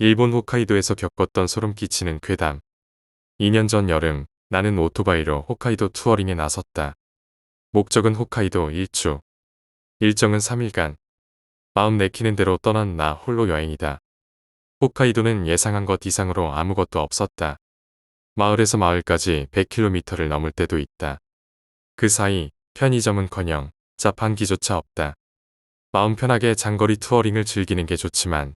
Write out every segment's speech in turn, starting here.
일본 홋카이도에서 겪었던 소름 끼치는 괴담. 2년 전 여름, 나는 오토바이로 홋카이도 투어링에 나섰다. 목적은 홋카이도 일주. 일정은 3일간. 마음 내키는 대로 떠난 나 홀로 여행이다. 홋카이도는 예상한 것 이상으로 아무것도 없었다. 마을에서 마을까지 100km를 넘을 때도 있다. 그 사이 편의점은커녕 자판기조차 없다. 마음 편하게 장거리 투어링을 즐기는 게 좋지만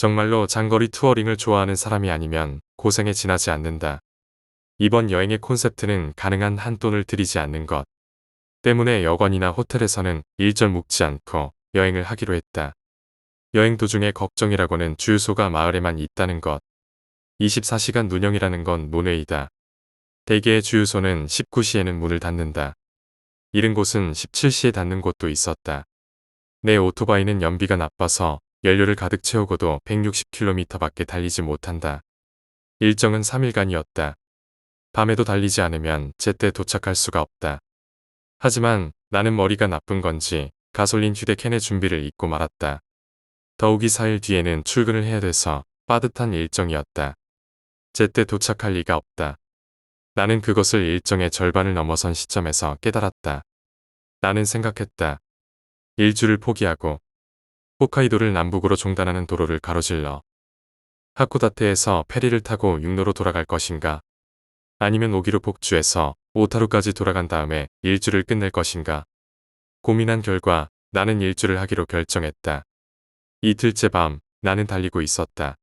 정말로 장거리 투어링을 좋아하는 사람이 아니면 고생에 지나지 않는다. 이번 여행의 콘셉트는 가능한 한 돈을 들이지 않는 것 때문에 여관이나 호텔에서는 일절 묵지 않고 여행을 하기로 했다. 여행 도중에 걱정이라고는 주유소가 마을에만 있다는 것. 24시간 운영이라는 건 논외이다. 대개의 주유소는 19시에는 문을 닫는다. 이른 곳은 17시에 닫는 곳도 있었다. 내 오토바이는 연비가 나빠서 연료를 가득 채우고도 160km밖에 달리지 못한다. 일정은 3일간이었다. 밤에도 달리지 않으면 제때 도착할 수가 없다. 하지만 나는 머리가 나쁜 건지 가솔린 휴대캔의 준비를 잊고 말았다. 더욱이 4일 뒤에는 출근을 해야 돼서 빠듯한 일정이었다. 제때 도착할 리가 없다. 나는 그것을 일정의 절반을 넘어선 시점에서 깨달았다. 나는 생각했다. 일주를 포기하고 홋카이도를 남북으로 종단하는 도로를 가로질러 하코다테에서 페리를 타고 육로로 돌아갈 것인가? 아니면 오기로 폭주해서 오타루까지 돌아간 다음에 일주를 끝낼 것인가? 고민한 결과 나는 일주를 하기로 결정했다. 이틀째 밤 나는 달리고 있었다.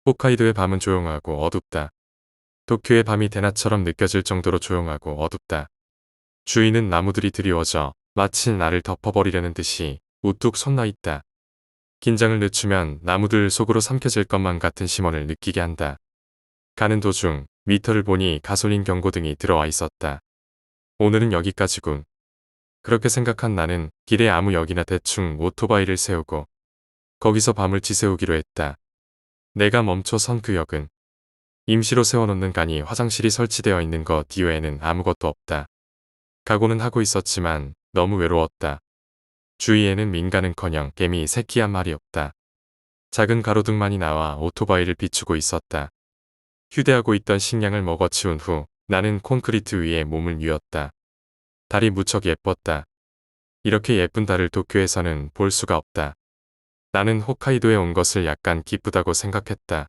홋카이도의 밤은 조용하고 어둡다. 도쿄의 밤이 대낮처럼 느껴질 정도로 조용하고 어둡다. 주위는 나무들이 드리워져 마치 나를 덮어버리려는 듯이 우뚝 솟나 있다. 긴장을 늦추면 나무들 속으로 삼켜질 것만 같은 심원을 느끼게 한다. 가는 도중 미터를 보니 가솔린 경고등이 들어와 있었다. 오늘은 여기까지군. 그렇게 생각한 나는 길에 아무 역이나 대충 오토바이를 세우고 거기서 밤을 지새우기로 했다. 내가 멈춰 선 그 역은 임시로 세워놓는 간이 화장실이 설치되어 있는 것 이외에는 아무것도 없다. 각오는 하고 있었지만 너무 외로웠다. 주위에는 민가는커녕 개미 새끼 한 마리 없다. 작은 가로등만이 나와 오토바이를 비추고 있었다. 휴대하고 있던 식량을 먹어치운 후 나는 콘크리트 위에 몸을 뉘었다. 달이 무척 예뻤다. 이렇게 예쁜 달을 도쿄에서는 볼 수가 없다. 나는 홋카이도에 온 것을 약간 기쁘다고 생각했다.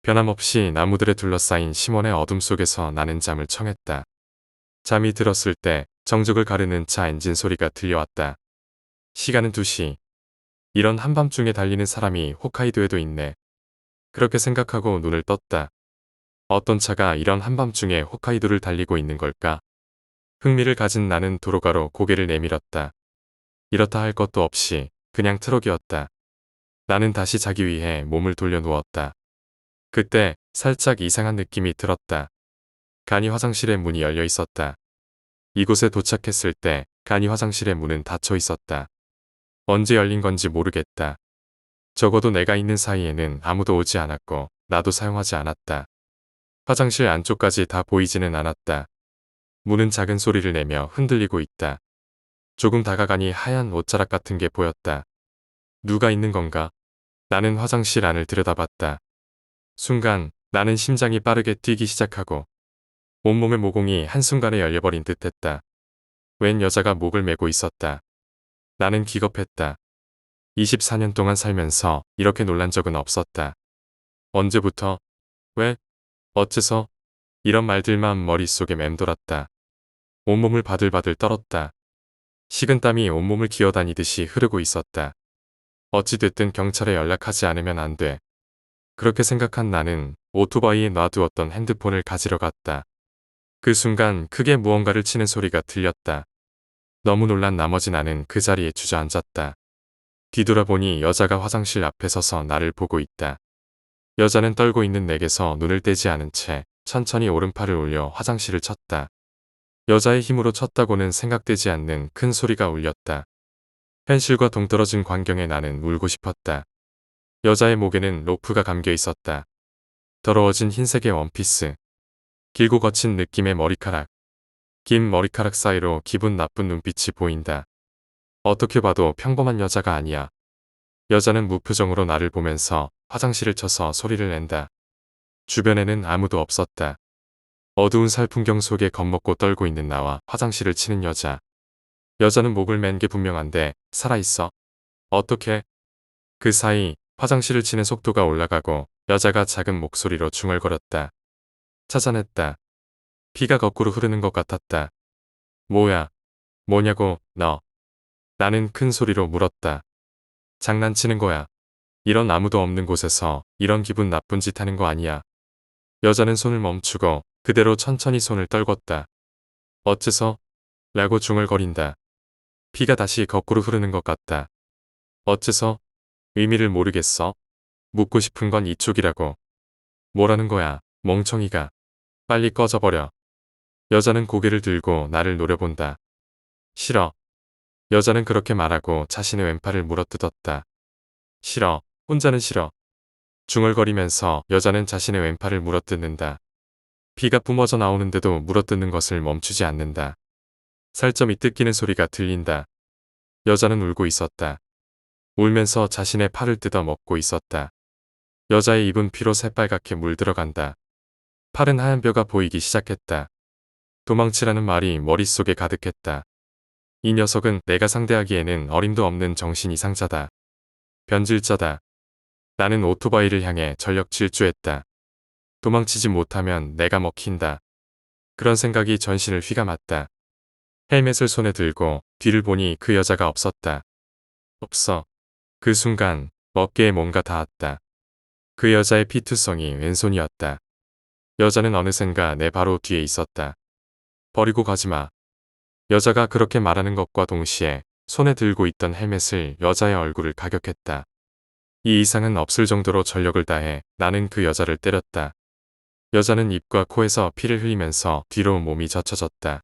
변함없이 나무들에 둘러싸인 심원의 어둠 속에서 나는 잠을 청했다. 잠이 들었을 때 정적을 가르는 차 엔진 소리가 들려왔다. 시간은 2시. 이런 한밤중에 달리는 사람이 홋카이도에도 있네. 그렇게 생각하고 눈을 떴다. 어떤 차가 이런 한밤중에 홋카이도를 달리고 있는 걸까? 흥미를 가진 나는 도로가로 고개를 내밀었다. 이렇다 할 것도 없이 그냥 트럭이었다. 나는 다시 자기 위해 몸을 돌려누웠다. 그때 살짝 이상한 느낌이 들었다. 간이 화장실의 문이 열려 있었다. 이곳에 도착했을 때 간이 화장실의 문은 닫혀 있었다. 언제 열린 건지 모르겠다. 적어도 내가 있는 사이에는 아무도 오지 않았고 나도 사용하지 않았다. 화장실 안쪽까지 다 보이지는 않았다. 문은 작은 소리를 내며 흔들리고 있다. 조금 다가가니 하얀 옷자락 같은 게 보였다. 누가 있는 건가? 나는 화장실 안을 들여다봤다. 순간 나는 심장이 빠르게 뛰기 시작하고 온몸의 모공이 한순간에 열려버린 듯했다. 웬 여자가 목을 메고 있었다. 나는 기겁했다. 24년 동안 살면서 이렇게 놀란 적은 없었다. 언제부터? 왜? 어째서? 이런 말들만 머릿속에 맴돌았다. 온몸을 바들바들 떨었다. 식은땀이 온몸을 기어다니듯이 흐르고 있었다. 어찌됐든 경찰에 연락하지 않으면 안 돼. 그렇게 생각한 나는 오토바이에 놔두었던 핸드폰을 가지러 갔다. 그 순간 크게 무언가를 치는 소리가 들렸다. 너무 놀란 나머지 나는 그 자리에 주저앉았다. 뒤돌아보니 여자가 화장실 앞에 서서 나를 보고 있다. 여자는 떨고 있는 내게서 눈을 떼지 않은 채 천천히 오른팔을 올려 화장실을 쳤다. 여자의 힘으로 쳤다고는 생각되지 않는 큰 소리가 울렸다. 현실과 동떨어진 광경에 나는 울고 싶었다. 여자의 목에는 로프가 감겨 있었다. 더러워진 흰색의 원피스. 길고 거친 느낌의 머리카락. 긴 머리카락 사이로 기분 나쁜 눈빛이 보인다. 어떻게 봐도 평범한 여자가 아니야. 여자는 무표정으로 나를 보면서 화장실을 쳐서 소리를 낸다. 주변에는 아무도 없었다. 어두운 살 풍경 속에 겁먹고 떨고 있는 나와 화장실을 치는 여자. 여자는 목을 맨 게 분명한데 살아있어. 어떻게? 그 사이 화장실을 치는 속도가 올라가고 여자가 작은 목소리로 중얼거렸다. 찾아냈다. 피가 거꾸로 흐르는 것 같았다. 뭐야? 뭐냐고, 너. 나는 큰 소리로 물었다. 장난치는 거야. 이런 아무도 없는 곳에서 이런 기분 나쁜 짓 하는 거 아니야. 여자는 손을 멈추고 그대로 천천히 손을 떨궜다. 어째서? 라고 중얼거린다. 피가 다시 거꾸로 흐르는 것 같다. 어째서? 의미를 모르겠어. 묻고 싶은 건 이쪽이라고. 뭐라는 거야, 멍청이가. 빨리 꺼져버려. 여자는 고개를 들고 나를 노려본다. 싫어. 여자는 그렇게 말하고 자신의 왼팔을 물어뜯었다. 싫어. 혼자는 싫어. 중얼거리면서 여자는 자신의 왼팔을 물어뜯는다. 피가 뿜어져 나오는데도 물어뜯는 것을 멈추지 않는다. 살점이 뜯기는 소리가 들린다. 여자는 울고 있었다. 울면서 자신의 팔을 뜯어 먹고 있었다. 여자의 입은 피로 새빨갛게 물들어간다. 팔은 하얀 뼈가 보이기 시작했다. 도망치라는 말이 머릿속에 가득했다. 이 녀석은 내가 상대하기에는 어림도 없는 정신 이상자다. 변질자다. 나는 오토바이를 향해 전력 질주했다. 도망치지 못하면 내가 먹힌다. 그런 생각이 전신을 휘감았다. 헬멧을 손에 들고 뒤를 보니 그 여자가 없었다. 없어. 그 순간 어깨에 뭔가 닿았다. 그 여자의 피투성이 왼손이었다. 여자는 어느샌가 내 바로 뒤에 있었다. 버리고 가지마. 여자가 그렇게 말하는 것과 동시에 손에 들고 있던 헬멧을 여자의 얼굴을 가격했다. 이 이상은 없을 정도로 전력을 다해 나는 그 여자를 때렸다. 여자는 입과 코에서 피를 흘리면서 뒤로 몸이 젖혀졌다.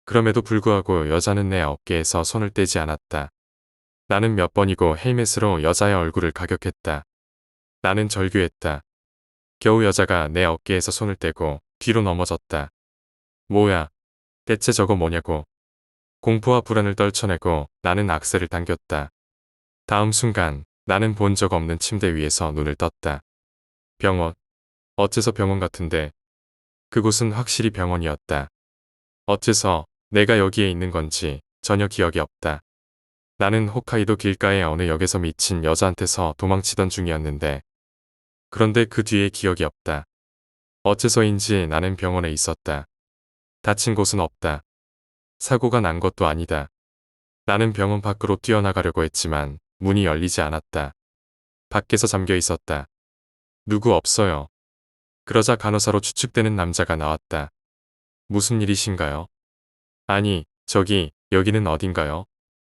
그럼에도 불구하고 여자는 내 어깨에서 손을 떼지 않았다. 나는 몇 번이고 헬멧으로 여자의 얼굴을 가격했다. 나는 절규했다. 겨우 여자가 내 어깨에서 손을 떼고 뒤로 넘어졌다. 뭐야? 대체 저거 뭐냐고. 공포와 불안을 떨쳐내고 나는 악셀을 당겼다. 다음 순간 나는 본 적 없는 침대 위에서 눈을 떴다. 병원. 어째서 병원 같은데. 그곳은 확실히 병원이었다. 어째서 내가 여기에 있는 건지 전혀 기억이 없다. 나는 홋카이도 길가의 어느 역에서 미친 여자한테서 도망치던 중이었는데 그런데 그 뒤에 기억이 없다. 어째서인지 나는 병원에 있었다. 다친 곳은 없다. 사고가 난 것도 아니다. 나는 병원 밖으로 뛰어나가려고 했지만 문이 열리지 않았다. 밖에서 잠겨 있었다. 누구 없어요. 그러자 간호사로 추측되는 남자가 나왔다. 무슨 일이신가요? 아니, 저기, 여기는 어딘가요?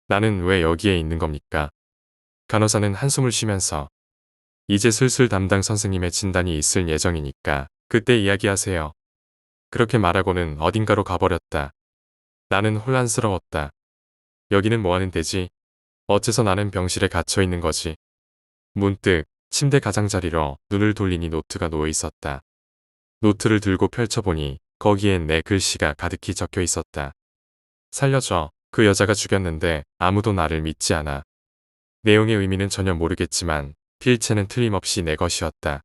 나는 왜 여기에 있는 겁니까? 간호사는 한숨을 쉬면서 이제 슬슬 담당 선생님의 진단이 있을 예정이니까 그때 이야기하세요. 그렇게 말하고는 어딘가로 가버렸다. 나는 혼란스러웠다. 여기는 뭐하는 데지? 어째서 나는 병실에 갇혀 있는 거지? 문득 침대 가장자리로 눈을 돌리니 노트가 놓여 있었다. 노트를 들고 펼쳐보니 거기엔 내 글씨가 가득히 적혀 있었다. 살려줘. 그 여자가 죽였는데 아무도 나를 믿지 않아. 내용의 의미는 전혀 모르겠지만 필체는 틀림없이 내 것이었다.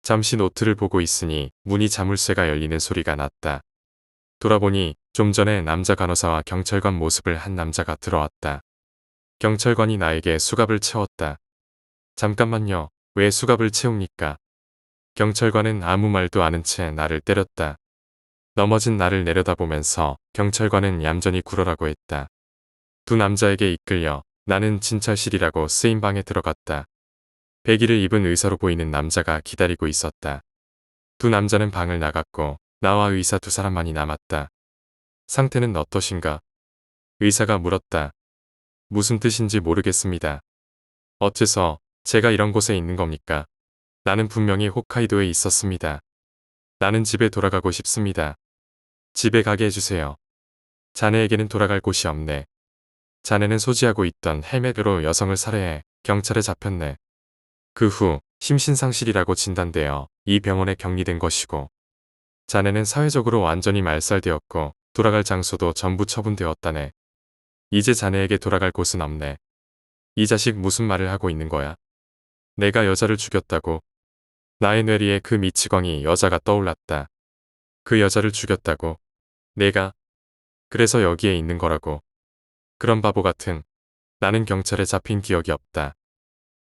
잠시 노트를 보고 있으니 문이 자물쇠가 열리는 소리가 났다. 돌아보니 좀 전에 남자 간호사와 경찰관 모습을 한 남자가 들어왔다. 경찰관이 나에게 수갑을 채웠다. 잠깐만요. 왜 수갑을 채웁니까? 경찰관은 아무 말도 않은 채 나를 때렸다. 넘어진 나를 내려다보면서 경찰관은 얌전히 굴어라고 했다. 두 남자에게 이끌려 나는 진찰실이라고 쓰인 방에 들어갔다. 배기를 입은 의사로 보이는 남자가 기다리고 있었다. 두 남자는 방을 나갔고 나와 의사 두 사람만이 남았다. 상태는 어떠신가? 의사가 물었다. 무슨 뜻인지 모르겠습니다. 어째서 제가 이런 곳에 있는 겁니까? 나는 분명히 홋카이도에 있었습니다. 나는 집에 돌아가고 싶습니다. 집에 가게 해주세요. 자네에게는 돌아갈 곳이 없네. 자네는 소지하고 있던 헬멧으로 여성을 살해해 경찰에 잡혔네. 그 후 심신상실이라고 진단되어 이 병원에 격리된 것이고 자네는 사회적으로 완전히 말살되었고 돌아갈 장소도 전부 처분되었다네. 이제 자네에게 돌아갈 곳은 없네. 이 자식 무슨 말을 하고 있는 거야? 내가 여자를 죽였다고. 나의 뇌리에 그 미치광이 여자가 떠올랐다. 그 여자를 죽였다고. 내가 그래서 여기에 있는 거라고. 그런 바보 같은. 나는 경찰에 잡힌 기억이 없다.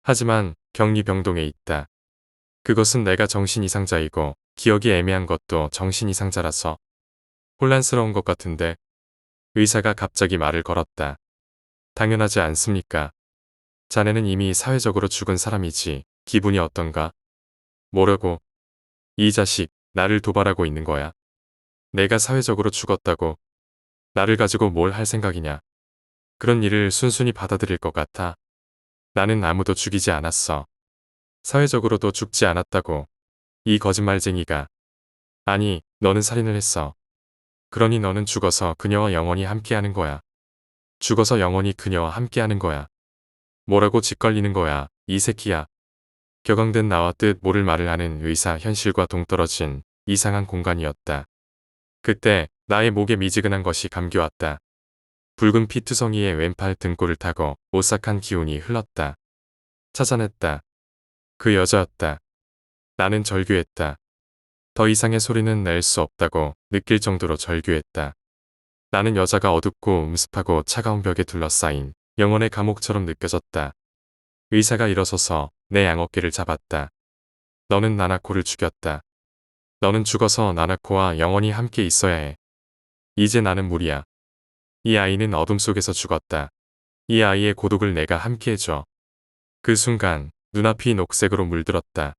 하지만 격리병동에 있다. 그것은 내가 정신이상자이고 기억이 애매한 것도 정신이상자라서 혼란스러운 것 같은데 의사가 갑자기 말을 걸었다. 당연하지 않습니까? 자네는 이미 사회적으로 죽은 사람이지 기분이 어떤가? 뭐라고? 이 자식, 나를 도발하고 있는 거야. 내가 사회적으로 죽었다고. 나를 가지고 뭘 할 생각이냐. 그런 일을 순순히 받아들일 것 같아. 나는 아무도 죽이지 않았어. 사회적으로도 죽지 않았다고. 이 거짓말쟁이가. 아니, 너는 살인을 했어. 그러니 너는 죽어서 그녀와 영원히 함께하는 거야. 죽어서 영원히 그녀와 함께하는 거야. 뭐라고 짓걸리는 거야, 이 새끼야. 격앙된 나와 뜻 모를 말을 하는 의사 현실과 동떨어진 이상한 공간이었다. 그때 나의 목에 미지근한 것이 감겨왔다. 붉은 피투성이의 왼팔 등골을 타고 오싹한 기운이 흘렀다. 찾아냈다. 그 여자였다. 나는 절규했다. 더 이상의 소리는 낼 수 없다고 느낄 정도로 절규했다. 나는 여자가 어둡고 음습하고 차가운 벽에 둘러싸인 영혼의 감옥처럼 느껴졌다. 의사가 일어서서 내 양어깨를 잡았다. 너는 나나코를 죽였다. 너는 죽어서 나나코와 영원히 함께 있어야 해. 이제 나는 무리야. 이 아이는 어둠 속에서 죽었다. 이 아이의 고독을 내가 함께해줘. 그 순간 눈앞이 녹색으로 물들었다.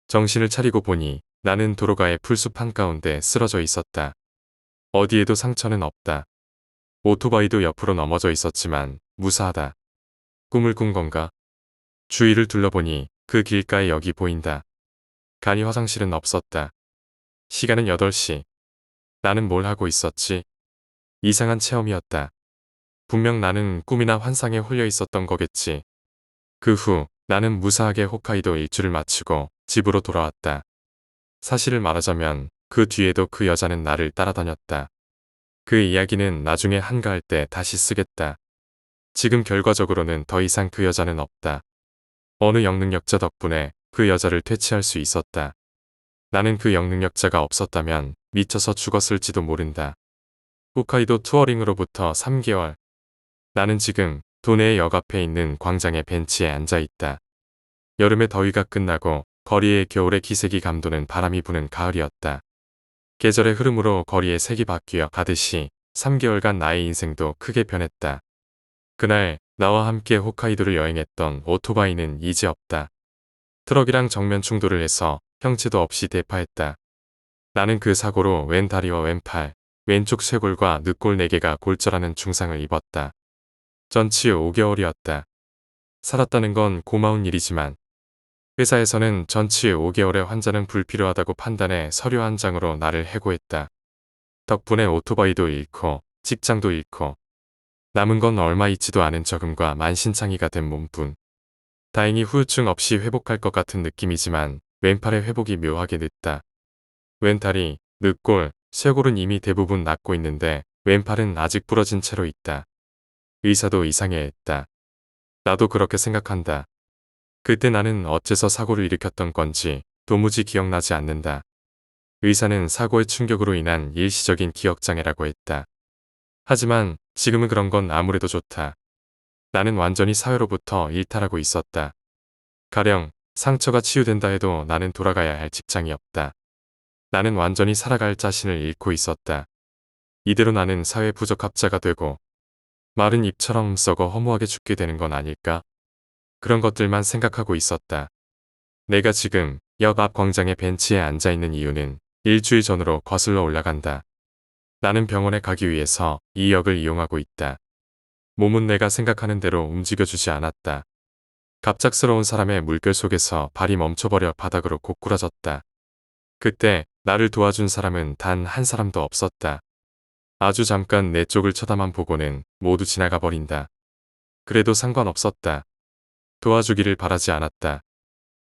정신을 차리고 보니 나는 도로가의 풀숲 한가운데 쓰러져 있었다. 어디에도 상처는 없다. 오토바이도 옆으로 넘어져 있었지만 무사하다. 꿈을 꾼 건가? 주위를 둘러보니 그 길가에 역이 보인다. 간이 화장실은 없었다. 시간은 8시. 나는 뭘 하고 있었지? 이상한 체험이었다. 분명 나는 꿈이나 환상에 홀려 있었던 거겠지. 그 후 나는 무사하게 홋카이도 일주를 마치고 집으로 돌아왔다. 사실을 말하자면 그 뒤에도 그 여자는 나를 따라다녔다. 그 이야기는 나중에 한가할 때 다시 쓰겠다. 지금 결과적으로는 더 이상 그 여자는 없다. 어느 영능력자 덕분에 그 여자를 퇴치할 수 있었다. 나는 그 영능력자가 없었다면 미쳐서 죽었을지도 모른다. 홋카이도 투어링으로부터 3개월. 나는 지금 도내의 역 앞에 있는 광장의 벤치에 앉아 있다. 여름의 더위가 끝나고 거리에 겨울의 기색이 감도는 바람이 부는 가을이었다. 계절의 흐름으로 거리의 색이 바뀌어 가듯이 3개월간 나의 인생도 크게 변했다. 그날 나와 함께 홋카이도를 여행했던 오토바이는 이제 없다. 트럭이랑 정면 충돌을 해서 형체도 없이 대파했다. 나는 그 사고로 왼 다리와 왼팔, 왼쪽 쇄골과 늑골 4개가 골절하는 중상을 입었다. 전치 5개월이었다. 살았다는 건 고마운 일이지만 회사에서는 전치 5개월의 환자는 불필요하다고 판단해 서류 한 장으로 나를 해고했다. 덕분에 오토바이도 잃고 직장도 잃고 남은 건 얼마 있지도 않은 저금과 만신창이가 된 몸뿐. 다행히 후유증 없이 회복할 것 같은 느낌이지만 왼팔의 회복이 묘하게 늦다. 왼다리, 늑골, 쇄골은 이미 대부분 낫고 있는데 왼팔은 아직 부러진 채로 있다. 의사도 이상해했다. 나도 그렇게 생각한다. 그때 나는 어째서 사고를 일으켰던 건지 도무지 기억나지 않는다. 의사는 사고의 충격으로 인한 일시적인 기억장애라고 했다. 하지만 지금은 그런 건 아무래도 좋다. 나는 완전히 사회로부터 일탈하고 있었다. 가령 상처가 치유된다 해도 나는 돌아가야 할 직장이 없다. 나는 완전히 살아갈 자신을 잃고 있었다. 이대로 나는 사회 부적합자가 되고 마른 잎처럼 썩어 허무하게 죽게 되는 건 아닐까? 그런 것들만 생각하고 있었다. 내가 지금 역 앞 광장의 벤치에 앉아있는 이유는 일주일 전으로 거슬러 올라간다. 나는 병원에 가기 위해서 이 역을 이용하고 있다. 몸은 내가 생각하는 대로 움직여주지 않았다. 갑작스러운 사람의 물결 속에서 발이 멈춰버려 바닥으로 고꾸라졌다. 그때 나를 도와준 사람은 단 한 사람도 없었다. 아주 잠깐 내 쪽을 쳐다만 보고는 모두 지나가 버린다. 그래도 상관없었다. 도와주기를 바라지 않았다.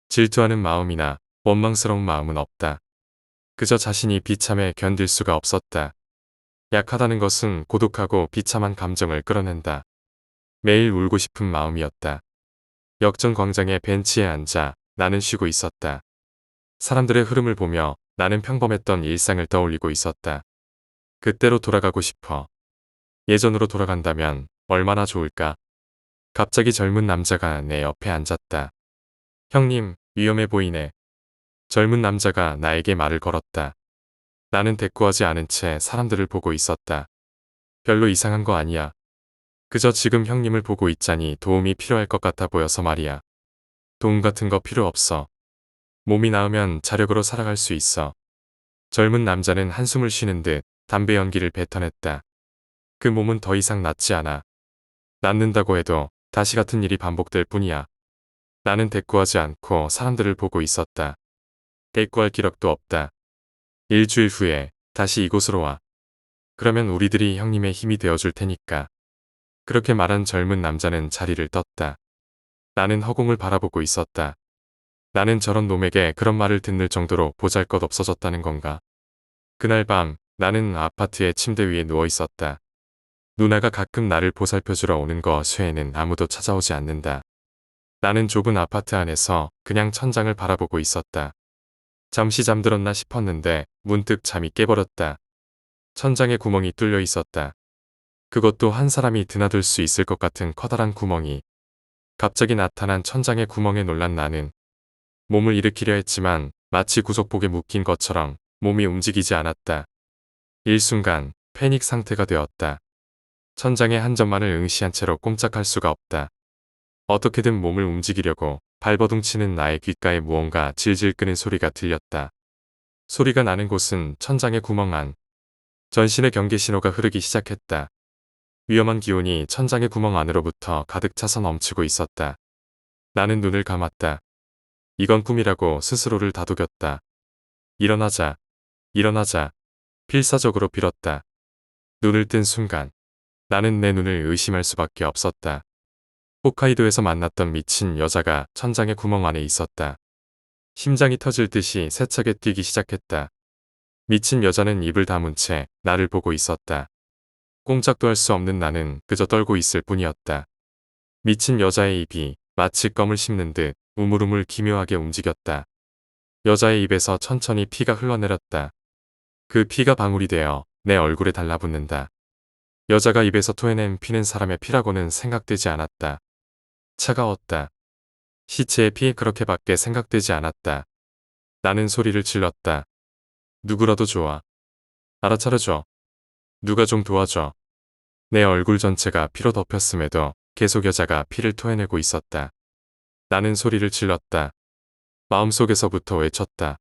질투하는 마음이나 원망스러운 마음은 없다. 그저 자신이 비참해 견딜 수가 없었다. 약하다는 것은 고독하고 비참한 감정을 끌어낸다. 매일 울고 싶은 마음이었다. 역전 광장의 벤치에 앉아 나는 쉬고 있었다. 사람들의 흐름을 보며 나는 평범했던 일상을 떠올리고 있었다. 그때로 돌아가고 싶어. 예전으로 돌아간다면 얼마나 좋을까? 갑자기 젊은 남자가 내 옆에 앉았다. 형님, 위험해 보이네. 젊은 남자가 나에게 말을 걸었다. 나는 대꾸하지 않은 채 사람들을 보고 있었다. 별로 이상한 거 아니야. 그저 지금 형님을 보고 있자니 도움이 필요할 것 같아 보여서 말이야. 도움 같은 거 필요 없어. 몸이 나으면 자력으로 살아갈 수 있어. 젊은 남자는 한숨을 쉬는 듯 담배 연기를 뱉어냈다. 그 몸은 더 이상 낫지 않아. 낫는다고 해도 다시 같은 일이 반복될 뿐이야. 나는 대꾸하지 않고 사람들을 보고 있었다. 대꾸할 기력도 없다. 일주일 후에 다시 이곳으로 와. 그러면 우리들이 형님의 힘이 되어줄 테니까. 그렇게 말한 젊은 남자는 자리를 떴다. 나는 허공을 바라보고 있었다. 나는 저런 놈에게 그런 말을 듣는 정도로 보잘것없어졌다는 건가. 그날 밤 나는 아파트의 침대 위에 누워 있었다. 누나가 가끔 나를 보살펴주러 오는 거 외에는 아무도 찾아오지 않는다. 나는 좁은 아파트 안에서 그냥 천장을 바라보고 있었다. 잠시 잠들었나 싶었는데 문득 잠이 깨버렸다. 천장에 구멍이 뚫려 있었다. 그것도 한 사람이 드나들 수 있을 것 같은 커다란 구멍이. 갑자기 나타난 천장의 구멍에 놀란 나는 몸을 일으키려 했지만 마치 구석복에 묶인 것처럼 몸이 움직이지 않았다. 일순간 패닉 상태가 되었다. 천장의 한 점만을 응시한 채로 꼼짝할 수가 없다. 어떻게든 몸을 움직이려고 발버둥 치는 나의 귓가에 무언가 질질 끄는 소리가 들렸다. 소리가 나는 곳은 천장의 구멍 안. 전신의 경계 신호가 흐르기 시작했다. 위험한 기운이 천장의 구멍 안으로부터 가득 차서 넘치고 있었다. 나는 눈을 감았다. 이건 꿈이라고 스스로를 다독였다. 일어나자, 일어나자. 필사적으로 빌었다. 눈을 뜬 순간 나는 내 눈을 의심할 수밖에 없었다. 홋카이도에서 만났던 미친 여자가 천장의 구멍 안에 있었다. 심장이 터질 듯이 세차게 뛰기 시작했다. 미친 여자는 입을 다문 채 나를 보고 있었다. 꼼짝도 할 수 없는 나는 그저 떨고 있을 뿐이었다. 미친 여자의 입이 마치 껌을 씹는 듯 우물우물 기묘하게 움직였다. 여자의 입에서 천천히 피가 흘러내렸다. 그 피가 방울이 되어 내 얼굴에 달라붙는다. 여자가 입에서 토해낸 피는 사람의 피라고는 생각되지 않았다. 차가웠다. 시체의 피 그렇게밖에 생각되지 않았다. 나는 소리를 질렀다. 누구라도 좋아. 알아차려줘. 누가 좀 도와줘. 내 얼굴 전체가 피로 덮였음에도 계속 여자가 피를 토해내고 있었다. 나는 소리를 질렀다. 마음속에서부터 외쳤다.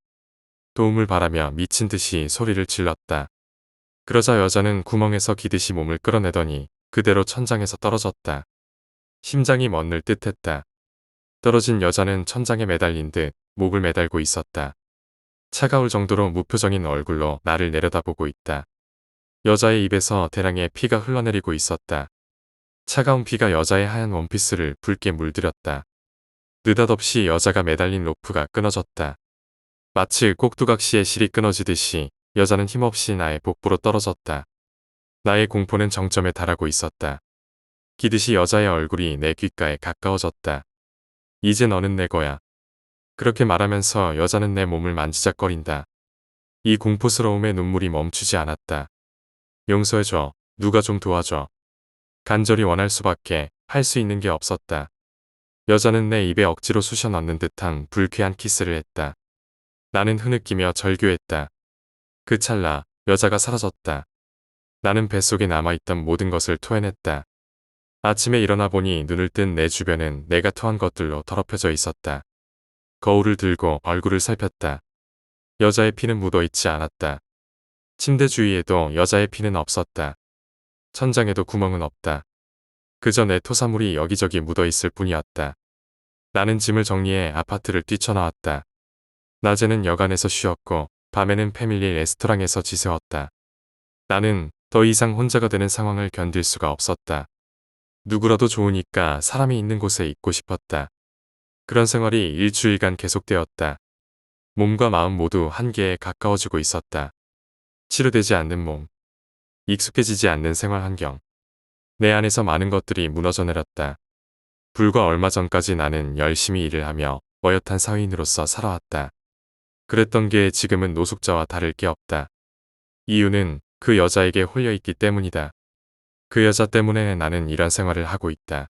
도움을 바라며 미친 듯이 소리를 질렀다. 그러자 여자는 구멍에서 기듯이 몸을 끌어내더니 그대로 천장에서 떨어졌다. 심장이 멎는 듯했다. 떨어진 여자는 천장에 매달린 듯 목을 매달고 있었다. 차가울 정도로 무표정인 얼굴로 나를 내려다보고 있다. 여자의 입에서 대량의 피가 흘러내리고 있었다. 차가운 피가 여자의 하얀 원피스를 붉게 물들였다. 느닷없이 여자가 매달린 로프가 끊어졌다. 마치 꼭두각시의 실이 끊어지듯이 여자는 힘없이 나의 복부로 떨어졌다. 나의 공포는 정점에 달하고 있었다. 기듯이 여자의 얼굴이 내 귓가에 가까워졌다. 이제 너는 내 거야. 그렇게 말하면서 여자는 내 몸을 만지작거린다. 이 공포스러움에 눈물이 멈추지 않았다. 용서해줘. 누가 좀 도와줘. 간절히 원할 수밖에 할 수 있는 게 없었다. 여자는 내 입에 억지로 쑤셔 넣는 듯한 불쾌한 키스를 했다. 나는 흐느끼며 절규했다. 그 찰나 여자가 사라졌다. 나는 뱃속에 남아있던 모든 것을 토해냈다. 아침에 일어나 보니 눈을 뜬 내 주변은 내가 토한 것들로 더럽혀져 있었다. 거울을 들고 얼굴을 살폈다. 여자의 피는 묻어있지 않았다. 침대 주위에도 여자의 피는 없었다. 천장에도 구멍은 없다. 그저 내 토사물이 여기저기 묻어있을 뿐이었다. 나는 짐을 정리해 아파트를 뛰쳐나왔다. 낮에는 여관에서 쉬었고 밤에는 패밀리 레스토랑에서 지새웠다. 나는 더 이상 혼자가 되는 상황을 견딜 수가 없었다. 누구라도 좋으니까 사람이 있는 곳에 있고 싶었다. 그런 생활이 일주일간 계속되었다. 몸과 마음 모두 한계에 가까워지고 있었다. 치료되지 않는 몸. 익숙해지지 않는 생활 환경. 내 안에서 많은 것들이 무너져 내렸다. 불과 얼마 전까지 나는 열심히 일을 하며 어엿한 사회인으로서 살아왔다. 그랬던 게 지금은 노숙자와 다를 게 없다. 이유는 그 여자에게 홀려있기 때문이다. 그 여자 때문에 나는 이런 생활을 하고 있다.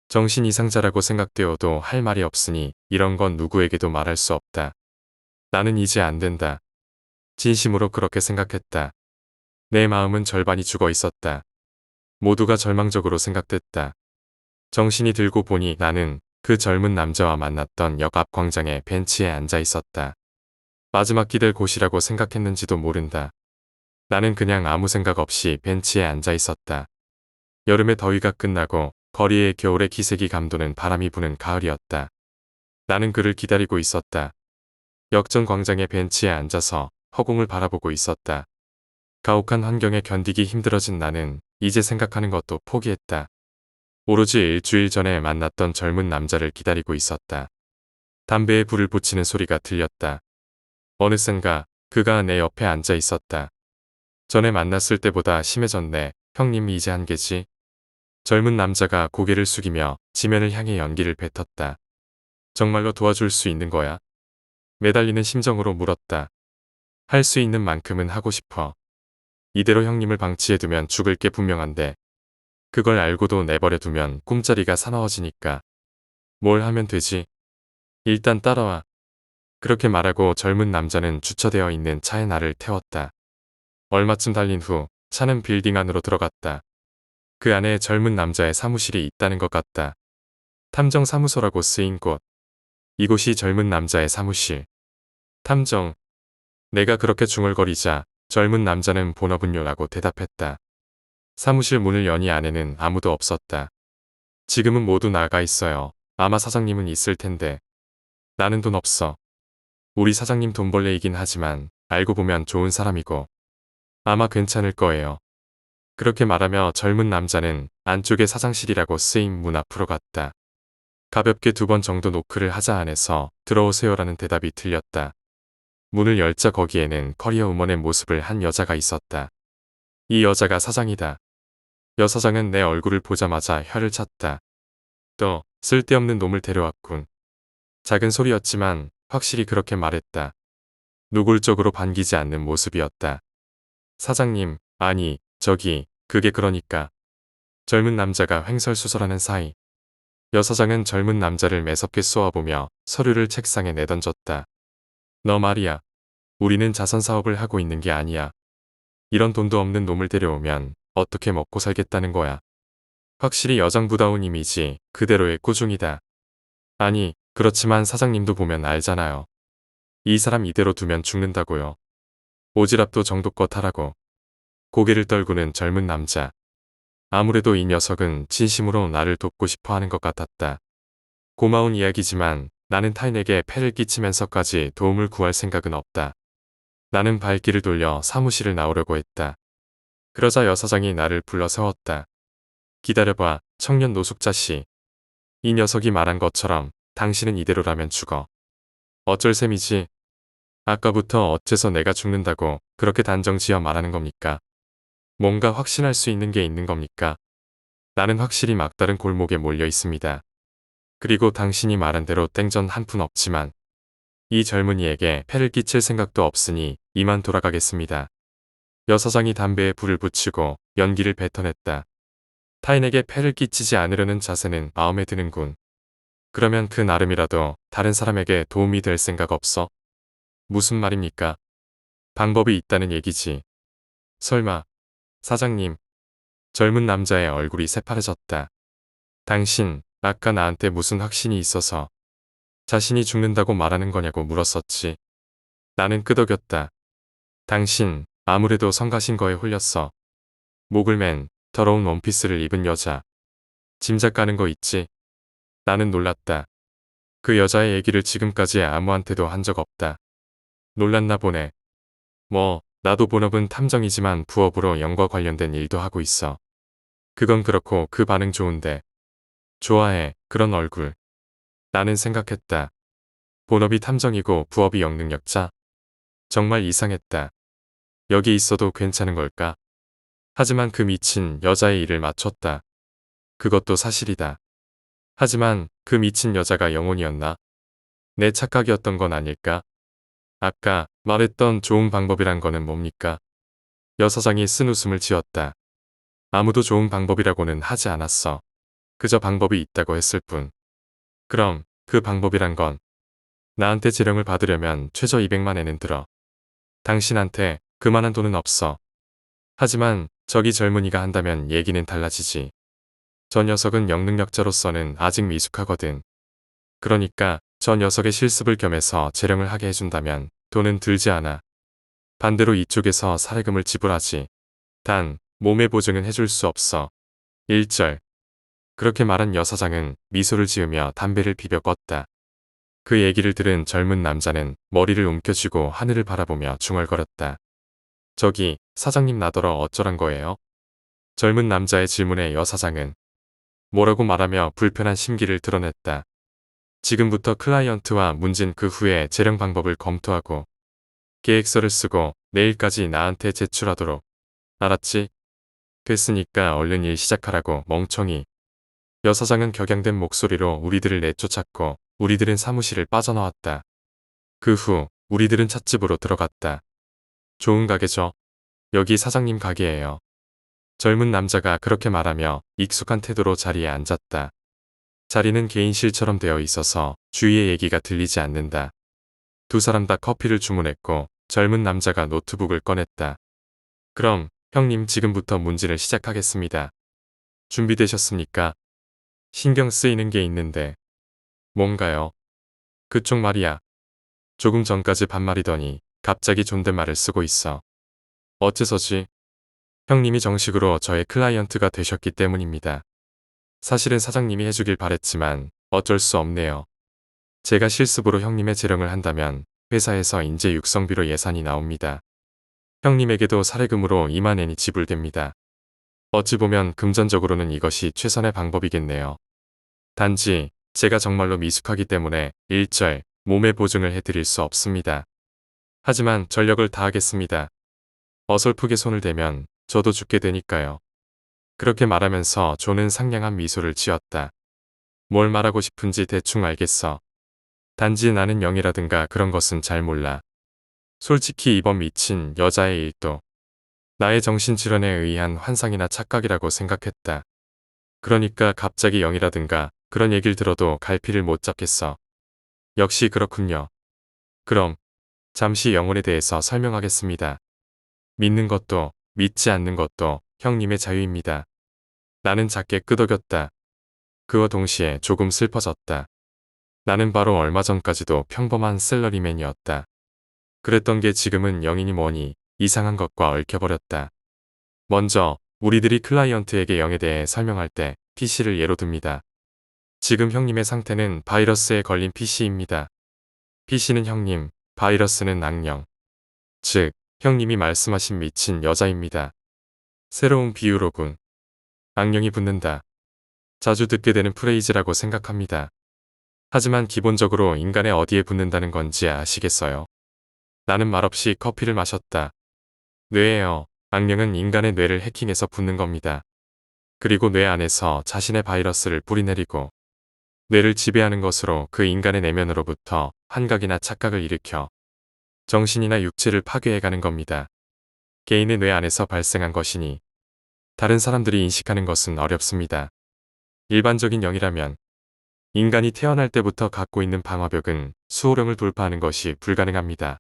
정신 이상자라고 생각되어도 할 말이 없으니 이런 건 누구에게도 말할 수 없다. 나는 이제 안 된다. 진심으로 그렇게 생각했다. 내 마음은 절반이 죽어 있었다. 모두가 절망적으로 생각됐다. 정신이 들고 보니 나는 그 젊은 남자와 만났던 역 앞 광장의 벤치에 앉아 있었다. 마지막 기댈 곳이라고 생각했는지도 모른다. 나는 그냥 아무 생각 없이 벤치에 앉아 있었다. 여름의 더위가 끝나고 거리에 겨울의 기색이 감도는 바람이 부는 가을이었다. 나는 그를 기다리고 있었다. 역전 광장의 벤치에 앉아서 허공을 바라보고 있었다. 가혹한 환경에 견디기 힘들어진 나는 이제 생각하는 것도 포기했다. 오로지 일주일 전에 만났던 젊은 남자를 기다리고 있었다. 담배에 불을 붙이는 소리가 들렸다. 어느샌가 그가 내 옆에 앉아 있었다. 전에 만났을 때보다 심해졌네. 형님 이제 한계지? 젊은 남자가 고개를 숙이며 지면을 향해 연기를 뱉었다. 정말로 도와줄 수 있는 거야? 매달리는 심정으로 물었다. 할 수 있는 만큼은 하고 싶어. 이대로 형님을 방치해두면 죽을 게 분명한데 그걸 알고도 내버려두면 꿈자리가 사나워지니까 뭘 하면 되지? 일단 따라와. 그렇게 말하고 젊은 남자는 주차되어 있는 차에 나를 태웠다. 얼마쯤 달린 후 차는 빌딩 안으로 들어갔다. 그 안에 젊은 남자의 사무실이 있다는 것 같다. 탐정사무소라고 쓰인 곳. 이곳이 젊은 남자의 사무실. 탐정. 내가 그렇게 중얼거리자 젊은 남자는 본업은요라고 대답했다. 사무실 문을 여니 안에는 아무도 없었다. 지금은 모두 나가 있어요. 아마 사장님은 있을 텐데. 나는 돈 없어. 우리 사장님 돈벌레이긴 하지만 알고 보면 좋은 사람이고 아마 괜찮을 거예요. 그렇게 말하며 젊은 남자는 안쪽에 사장실이라고 쓰인 문 앞으로 갔다. 가볍게 2번 정도 노크를 하자 안에서 들어오세요라는 대답이 들렸다. 문을 열자 거기에는 커리어 우먼의 모습을 한 여자가 있었다. 이 여자가 사장이다. 여 사장은 내 얼굴을 보자마자 혀를 찼다. 또 쓸데없는 놈을 데려왔군. 작은 소리였지만 확실히 그렇게 말했다. 노골적으로 반기지 않는 모습이었다. 사장님, 아니, 저기, 그게 그러니까. 젊은 남자가 횡설수설하는 사이. 여 사장은 젊은 남자를 매섭게 쏘아보며 서류를 책상에 내던졌다. 너 말이야. 우리는 자선사업을 하고 있는 게 아니야. 이런 돈도 없는 놈을 데려오면 어떻게 먹고 살겠다는 거야. 확실히 여장부다운 이미지 그대로의 꾸중이다. 아니, 그렇지만 사장님도 보면 알잖아요. 이 사람 이대로 두면 죽는다고요. 오지랖도 정도껏 하라고. 고개를 떨구는 젊은 남자. 아무래도 이 녀석은 진심으로 나를 돕고 싶어 하는 것 같았다. 고마운 이야기지만 나는 타인에게 폐를 끼치면서까지 도움을 구할 생각은 없다. 나는 발길을 돌려 사무실을 나오려고 했다. 그러자 여사장이 나를 불러 세웠다. 기다려봐, 청년 노숙자 씨. 이 녀석이 말한 것처럼 당신은 이대로라면 죽어. 어쩔 셈이지. 아까부터 어째서 내가 죽는다고 그렇게 단정지어 말하는 겁니까? 뭔가 확신할 수 있는 게 있는 겁니까? 나는 확실히 막다른 골목에 몰려 있습니다. 그리고 당신이 말한 대로 땡전 한 푼 없지만 이 젊은이에게 폐를 끼칠 생각도 없으니 이만 돌아가겠습니다. 여사장이 담배에 불을 붙이고 연기를 뱉어냈다. 타인에게 폐를 끼치지 않으려는 자세는 마음에 드는군. 그러면 그 나름이라도 다른 사람에게 도움이 될 생각 없어? 무슨 말입니까? 방법이 있다는 얘기지. 설마. 사장님. 젊은 남자의 얼굴이 새파래졌다. 당신, 아까 나한테 무슨 확신이 있어서 자신이 죽는다고 말하는 거냐고 물었었지. 나는 끄덕였다. 당신, 아무래도 성가신 거에 홀렸어. 목을 맨 더러운 원피스를 입은 여자. 짐작 가는 거 있지? 나는 놀랐다. 그 여자의 얘기를 지금까지 아무한테도 한 적 없다. 놀랐나 보네. 뭐, 나도 본업은 탐정이지만 부업으로 영과 관련된 일도 하고 있어. 그건 그렇고 그 반응 좋은데. 좋아해, 그런 얼굴. 나는 생각했다. 본업이 탐정이고 부업이 영능력자? 정말 이상했다. 여기 있어도 괜찮은 걸까? 하지만 그 미친 여자의 일을 맞췄다. 그것도 사실이다. 하지만 그 미친 여자가 영혼이었나? 내 착각이었던 건 아닐까? 아까 말했던 좋은 방법이란 거는 뭡니까? 여사장이 쓴 웃음을 지었다. 아무도 좋은 방법이라고는 하지 않았어. 그저 방법이 있다고 했을 뿐. 그럼 그 방법이란 건 나한테 재령을 받으려면 최저 200만 엔은 들어. 당신한테 그만한 돈은 없어. 하지만 저기 젊은이가 한다면 얘기는 달라지지. 저 녀석은 영능력자로서는 아직 미숙하거든. 그러니까 저 녀석의 실습을 겸해서 재령을 하게 해준다면 돈은 들지 않아. 반대로 이쪽에서 사례금을 지불하지. 단 몸의 보증은 해줄 수 없어. 1절. 그렇게 말한 여사장은 미소를 지으며 담배를 피벼 껐다. 그 얘기를 들은 젊은 남자는 머리를 움켜쥐고 하늘을 바라보며 중얼거렸다. 저기 사장님 나더러 어쩌란 거예요? 젊은 남자의 질문에 여사장은 뭐라고 말하며 불편한 심기를 드러냈다. 지금부터 클라이언트와 문진 그 후에 재령 방법을 검토하고 계획서를 쓰고 내일까지 나한테 제출하도록. 알았지? 됐으니까 얼른 일 시작하라고 멍청이. 여사장은 격양된 목소리로 우리들을 내쫓았고 우리들은 사무실을 빠져나왔다. 그 후 우리들은 찻집으로 들어갔다. 좋은 가게죠. 여기 사장님 가게예요. 젊은 남자가 그렇게 말하며 익숙한 태도로 자리에 앉았다. 자리는 개인실처럼 되어 있어서 주위의 얘기가 들리지 않는다. 두 사람 다 커피를 주문했고 젊은 남자가 노트북을 꺼냈다. 그럼 형님 지금부터 문진을 시작하겠습니다. 준비되셨습니까? 신경 쓰이는 게 있는데. 뭔가요? 그쪽 말이야. 조금 전까지 반말이더니 갑자기 존댓말을 쓰고 있어. 어째서지? 형님이 정식으로 저의 클라이언트가 되셨기 때문입니다. 사실은 사장님이 해주길 바랬지만 어쩔 수 없네요. 제가 실습으로 형님의 재령을 한다면 회사에서 인재 육성비로 예산이 나옵니다. 형님에게도 사례금으로 2만 엔이 지불됩니다. 어찌 보면 금전적으로는 이것이 최선의 방법이겠네요. 단지 제가 정말로 미숙하기 때문에 1절 몸의 보증을 해드릴 수 없습니다. 하지만 전력을 다하겠습니다. 어설프게 손을 대면 저도 죽게 되니까요. 그렇게 말하면서 조는 상냥한 미소를 지었다. 뭘 말하고 싶은지 대충 알겠어. 단지 나는 영이라든가 그런 것은 잘 몰라. 솔직히 이번 미친 여자의 일도 나의 정신질환에 의한 환상이나 착각이라고 생각했다. 그러니까 갑자기 영이라든가 그런 얘기를 들어도 갈피를 못 잡겠어. 역시 그렇군요. 그럼 잠시 영혼에 대해서 설명하겠습니다. 믿는 것도 믿지 않는 것도 형님의 자유입니다. 나는 작게 끄덕였다. 그와 동시에 조금 슬퍼졌다. 나는 바로 얼마 전까지도 평범한 셀러리맨이었다. 그랬던 게 지금은 영이니 뭐니 이상한 것과 얽혀버렸다. 먼저 우리들이 클라이언트에게 영에 대해 설명할 때 PC를 예로 듭니다. 지금 형님의 상태는 바이러스에 걸린 PC입니다. PC는 형님, 바이러스는 악령. 즉, 형님이 말씀하신 미친 여자입니다. 새로운 비유로군. 악령이 붙는다. 자주 듣게 되는 프레이즈라고 생각합니다. 하지만 기본적으로 인간의 어디에 붙는다는 건지 아시겠어요? 나는 말없이 커피를 마셨다. 뇌예요. 악령은 인간의 뇌를 해킹해서 붙는 겁니다. 그리고 뇌 안에서 자신의 바이러스를 뿌리내리고 뇌를 지배하는 것으로 그 인간의 내면으로부터 환각이나 착각을 일으켜 정신이나 육체를 파괴해가는 겁니다. 개인의 뇌 안에서 발생한 것이니 다른 사람들이 인식하는 것은 어렵습니다. 일반적인 영이라면 인간이 태어날 때부터 갖고 있는 방화벽은 수호령을 돌파하는 것이 불가능합니다.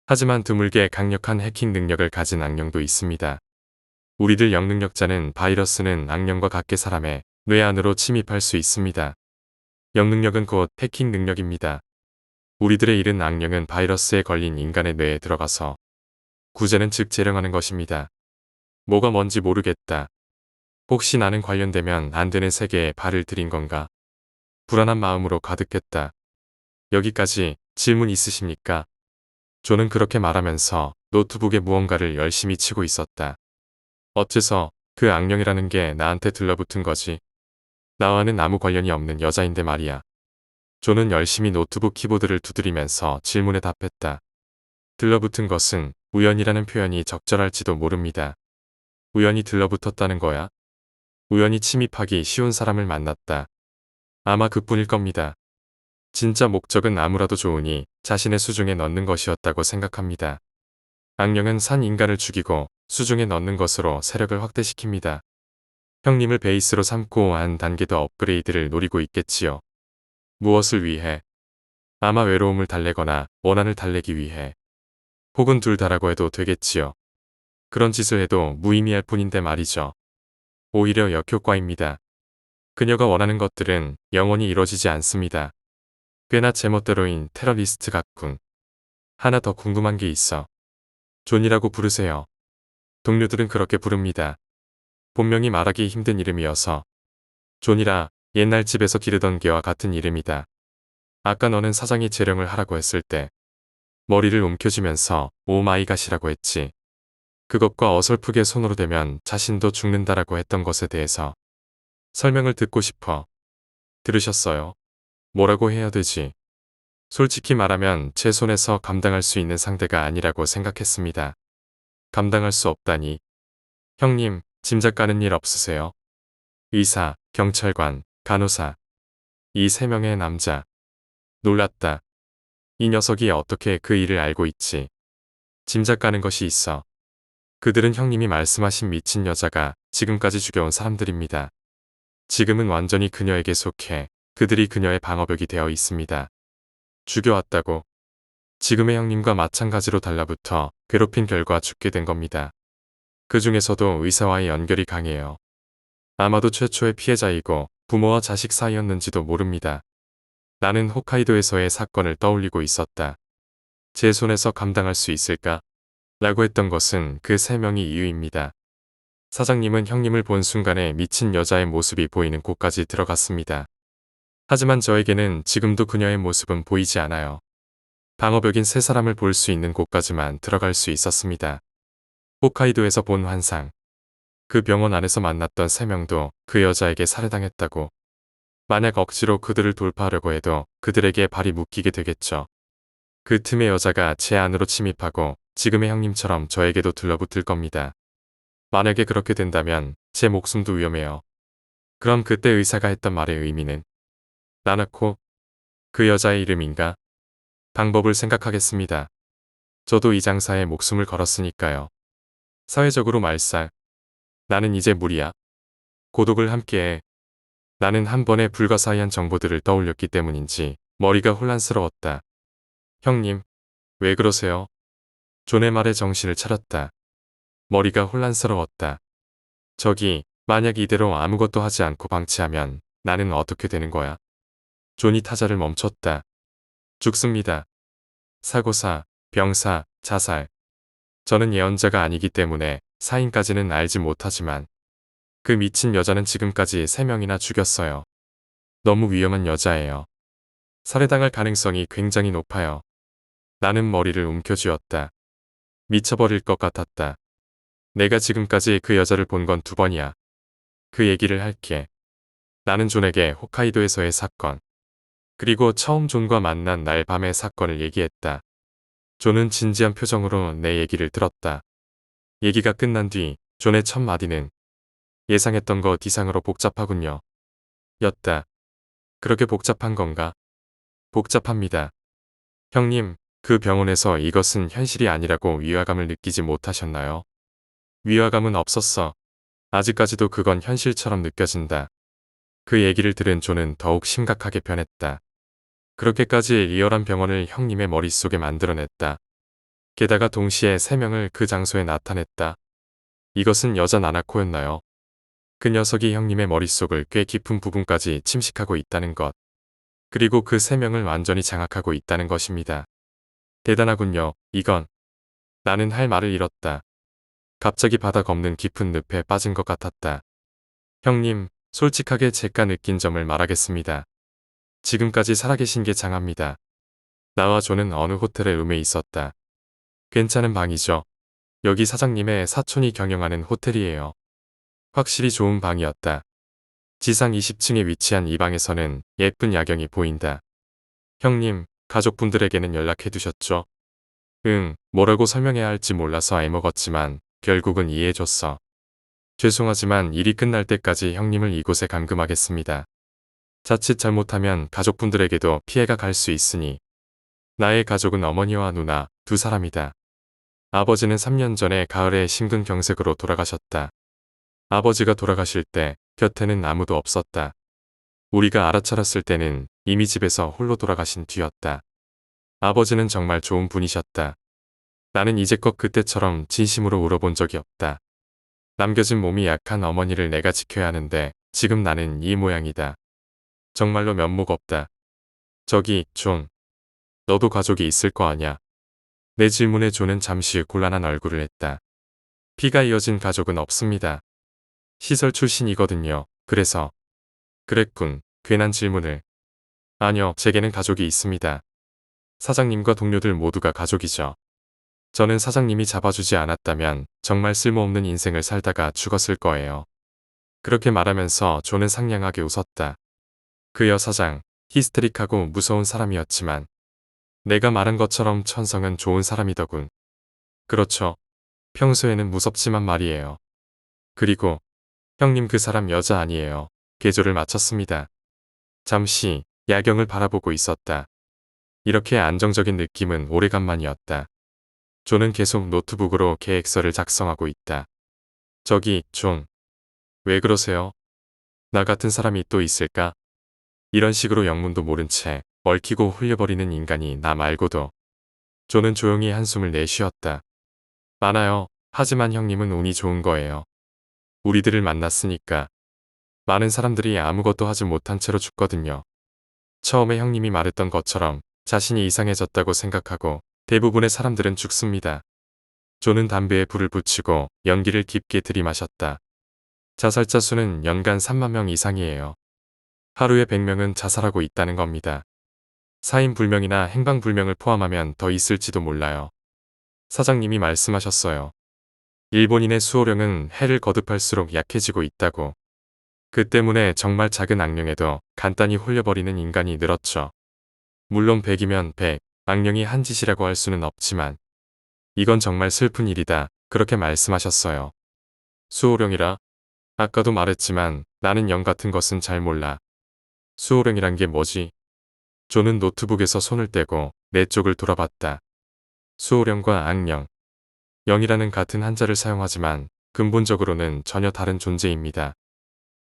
하지만 드물게 강력한 해킹 능력을 가진 악령도 있습니다. 우리들 영능력자는 바이러스는 악령과 같게 사람의 뇌 안으로 침입할 수 있습니다. 영능력은 곧 해킹 능력입니다. 우리들의 일은 악령은 바이러스에 걸린 인간의 뇌에 들어가서 구제는 즉 재령하는 것입니다. 뭐가 뭔지 모르겠다. 혹시 나는 관련되면 안 되는 세계에 발을 들인 건가? 불안한 마음으로 가득했다. 여기까지 질문 있으십니까? 조는 그렇게 말하면서 노트북에 무언가를 열심히 치고 있었다. 어째서 그 악령이라는 게 나한테 들러붙은 거지? 나와는 아무 관련이 없는 여자인데 말이야. 조는 열심히 노트북 키보드를 두드리면서 질문에 답했다. 들러붙은 것은 우연이라는 표현이 적절할지도 모릅니다. 우연히 들러붙었다는 거야? 우연히 침입하기 쉬운 사람을 만났다. 아마 그뿐일 겁니다. 진짜 목적은 아무라도 좋으니 자신의 수중에 넣는 것이었다고 생각합니다. 악령은 산 인간을 죽이고 수중에 넣는 것으로 세력을 확대시킵니다. 형님을 베이스로 삼고 한 단계 더 업그레이드를 노리고 있겠지요. 무엇을 위해? 아마 외로움을 달래거나 원한을 달래기 위해. 혹은 둘 다라고 해도 되겠지요. 그런 짓을 해도 무의미할 뿐인데 말이죠. 오히려 역효과입니다. 그녀가 원하는 것들은 영원히 이뤄지지 않습니다. 꽤나 제멋대로인 테러리스트 같군. 하나 더 궁금한 게 있어. 존이라고 부르세요. 동료들은 그렇게 부릅니다. 본명이 말하기 힘든 이름이어서. 존이라 옛날 집에서 기르던 개와 같은 이름이다. 아까 너는 사장이 재령을 하라고 했을 때 머리를 움켜쥐면서 오마이갓이라고 했지. 그것과 어설프게 손으로 대면 자신도 죽는다라고 했던 것에 대해서 설명을 듣고 싶어. 들으셨어요? 뭐라고 해야 되지? 솔직히 말하면 제 손에서 감당할 수 있는 상대가 아니라고 생각했습니다. 감당할 수 없다니. 형님, 짐작 가는 일 없으세요? 의사, 경찰관, 간호사. 이 세 명의 남자. 놀랐다. 이 녀석이 어떻게 그 일을 알고 있지? 짐작 가는 것이 있어. 그들은 형님이 말씀하신 미친 여자가 지금까지 죽여온 사람들입니다. 지금은 완전히 그녀에게 속해 그들이 그녀의 방어벽이 되어 있습니다. 죽여왔다고. 지금의 형님과 마찬가지로 달라붙어 괴롭힌 결과 죽게 된 겁니다. 그 중에서도 의사와의 연결이 강해요. 아마도 최초의 피해자이고 부모와 자식 사이였는지도 모릅니다. 나는 홋카이도에서의 사건을 떠올리고 있었다. 제 손에서 감당할 수 있을까? 라고 했던 것은 그 세 명이 이유입니다. 사장님은 형님을 본 순간에 미친 여자의 모습이 보이는 곳까지 들어갔습니다. 하지만 저에게는 지금도 그녀의 모습은 보이지 않아요. 방어벽인 세 사람을 볼 수 있는 곳까지만 들어갈 수 있었습니다. 홋카이도에서 본 환상. 그 병원 안에서 만났던 세 명도 그 여자에게 살해당했다고. 만약 억지로 그들을 돌파하려고 해도 그들에게 발이 묶이게 되겠죠. 그 틈에 여자가 제 안으로 침입하고 지금의 형님처럼 저에게도 들러붙을 겁니다. 만약에 그렇게 된다면 제 목숨도 위험해요. 그럼 그때 의사가 했던 말의 의미는? 나나코? 그 여자의 이름인가? 방법을 생각하겠습니다. 저도 이 장사에 목숨을 걸었으니까요. 사회적으로 말살. 나는 이제 무리야. 고독을 함께해. 나는 한 번에 불가사의한 정보들을 떠올렸기 때문인지 머리가 혼란스러웠다. 형님, 왜 그러세요? 존의 말에 정신을 차렸다. 머리가 혼란스러웠다. 저기, 만약 이대로 아무것도 하지 않고 방치하면 나는 어떻게 되는 거야? 존이 타자를 멈췄다. 죽습니다. 사고사, 병사, 자살. 저는 예언자가 아니기 때문에 사인까지는 알지 못하지만 그 미친 여자는 지금까지 3명이나 죽였어요. 너무 위험한 여자예요. 살해당할 가능성이 굉장히 높아요. 나는 머리를 움켜쥐었다. 미쳐버릴 것 같았다. 내가 지금까지 그 여자를 본 건 2번이야. 그 얘기를 할게. 나는 존에게 홋카이도에서의 사건, 그리고 처음 존과 만난 날 밤의 사건을 얘기했다. 존은 진지한 표정으로 내 얘기를 들었다. 얘기가 끝난 뒤 존의 첫 마디는 예상했던 것 이상으로 복잡하군요. 였다. 그렇게 복잡한 건가? 복잡합니다. 형님, 그 병원에서 이것은 현실이 아니라고 위화감을 느끼지 못하셨나요? 위화감은 없었어. 아직까지도 그건 현실처럼 느껴진다. 그 얘기를 들은 존은 더욱 심각하게 변했다. 그렇게까지 리얼한 병원을 형님의 머릿속에 만들어냈다. 게다가 동시에 3명을 그 장소에 나타냈다. 이것은 여자 나나코였나요? 그 녀석이 형님의 머릿속을 꽤 깊은 부분까지 침식하고 있다는 것. 그리고 그 3명을 완전히 장악하고 있다는 것입니다. 대단하군요. 이건. 나는 할 말을 잃었다. 갑자기 바닥 없는 깊은 늪에 빠진 것 같았다. 형님, 솔직하게 제가 느낀 점을 말하겠습니다. 지금까지 살아계신 게 장합니다. 나와 존은 어느 호텔에 룸에 있었다. 괜찮은 방이죠. 여기 사장님의 사촌이 경영하는 호텔이에요. 확실히 좋은 방이었다. 지상 20층에 위치한 이 방에서는 예쁜 야경이 보인다. 형님, 가족분들에게는 연락해 두셨죠? 응, 뭐라고 설명해야 할지 몰라서 애먹었지만 결국은 이해해줬어. 죄송하지만 일이 끝날 때까지 형님을 이곳에 감금하겠습니다. 자칫 잘못하면 가족분들에게도 피해가 갈 수 있으니 나의 가족은 어머니와 누나 두 사람이다. 아버지는 3년 전에 가을에 심근경색으로 돌아가셨다. 아버지가 돌아가실 때 곁에는 아무도 없었다. 우리가 알아차렸을 때는 이미 집에서 홀로 돌아가신 뒤였다. 아버지는 정말 좋은 분이셨다. 나는 이제껏 그때처럼 진심으로 울어본 적이 없다. 남겨진 몸이 약한 어머니를 내가 지켜야 하는데 지금 나는 이 모양이다. 정말로 면목 없다. 저기, 존. 너도 가족이 있을 거 아냐? 내 질문에 존은 잠시 곤란한 얼굴을 했다. 피가 이어진 가족은 없습니다. 시설 출신이거든요. 그래서. 그랬군. 괜한 질문을. 아니요, 제게는 가족이 있습니다. 사장님과 동료들 모두가 가족이죠. 저는 사장님이 잡아주지 않았다면 정말 쓸모없는 인생을 살다가 죽었을 거예요. 그렇게 말하면서 존은 상냥하게 웃었다. 그 여사장, 히스테릭하고 무서운 사람이었지만 내가 말한 것처럼 천성은 좋은 사람이더군. 그렇죠. 평소에는 무섭지만 말이에요. 그리고 형님 그 사람 여자 아니에요. 계조를 마쳤습니다. 잠시 야경을 바라보고 있었다. 이렇게 안정적인 느낌은 오래간만이었다. 존은 계속 노트북으로 계획서를 작성하고 있다. 저기, 존. 왜 그러세요? 나 같은 사람이 또 있을까? 이런 식으로 영문도 모른 채 얽히고 흘려버리는 인간이 나 말고도. 존은 조용히 한숨을 내쉬었다. 많아요. 하지만 형님은 운이 좋은 거예요. 우리들을 만났으니까. 많은 사람들이 아무것도 하지 못한 채로 죽거든요. 처음에 형님이 말했던 것처럼 자신이 이상해졌다고 생각하고 대부분의 사람들은 죽습니다. 존은 담배에 불을 붙이고 연기를 깊게 들이마셨다. 자살자 수는 연간 3만 명 이상이에요. 하루에 100명은 자살하고 있다는 겁니다. 사인불명이나 행방불명을 포함하면 더 있을지도 몰라요. 사장님이 말씀하셨어요. 일본인의 수호령은 해를 거듭할수록 약해지고 있다고. 그 때문에 정말 작은 악령에도 간단히 홀려버리는 인간이 늘었죠. 물론 100이면 100, 악령이 한 짓이라고 할 수는 없지만 이건 정말 슬픈 일이다. 그렇게 말씀하셨어요. 수호령이라? 아까도 말했지만 나는 영 같은 것은 잘 몰라. 수호령이란 게 뭐지? 존은 노트북에서 손을 떼고 내 쪽을 돌아봤다. 수호령과 악령. 영이라는 같은 한자를 사용하지만 근본적으로는 전혀 다른 존재입니다.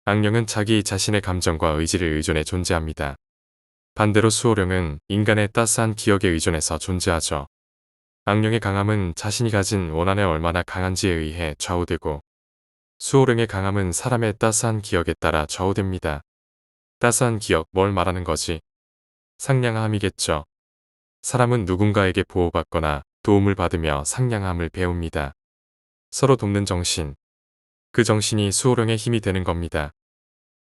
악령은 자기 자신의 감정과 의지를 의존해 존재합니다. 반대로 수호령은 인간의 따스한 기억에 의존해서 존재하죠. 악령의 강함은 자신이 가진 원한에 얼마나 강한지에 의해 좌우되고 수호령의 강함은 사람의 따스한 기억에 따라 좌우됩니다. 따스한 기억, 뭘 말하는 거지? 상냥함이겠죠. 사람은 누군가에게 보호받거나 도움을 받으며 상냥함을 배웁니다. 서로 돕는 정신. 그 정신이 수호령의 힘이 되는 겁니다.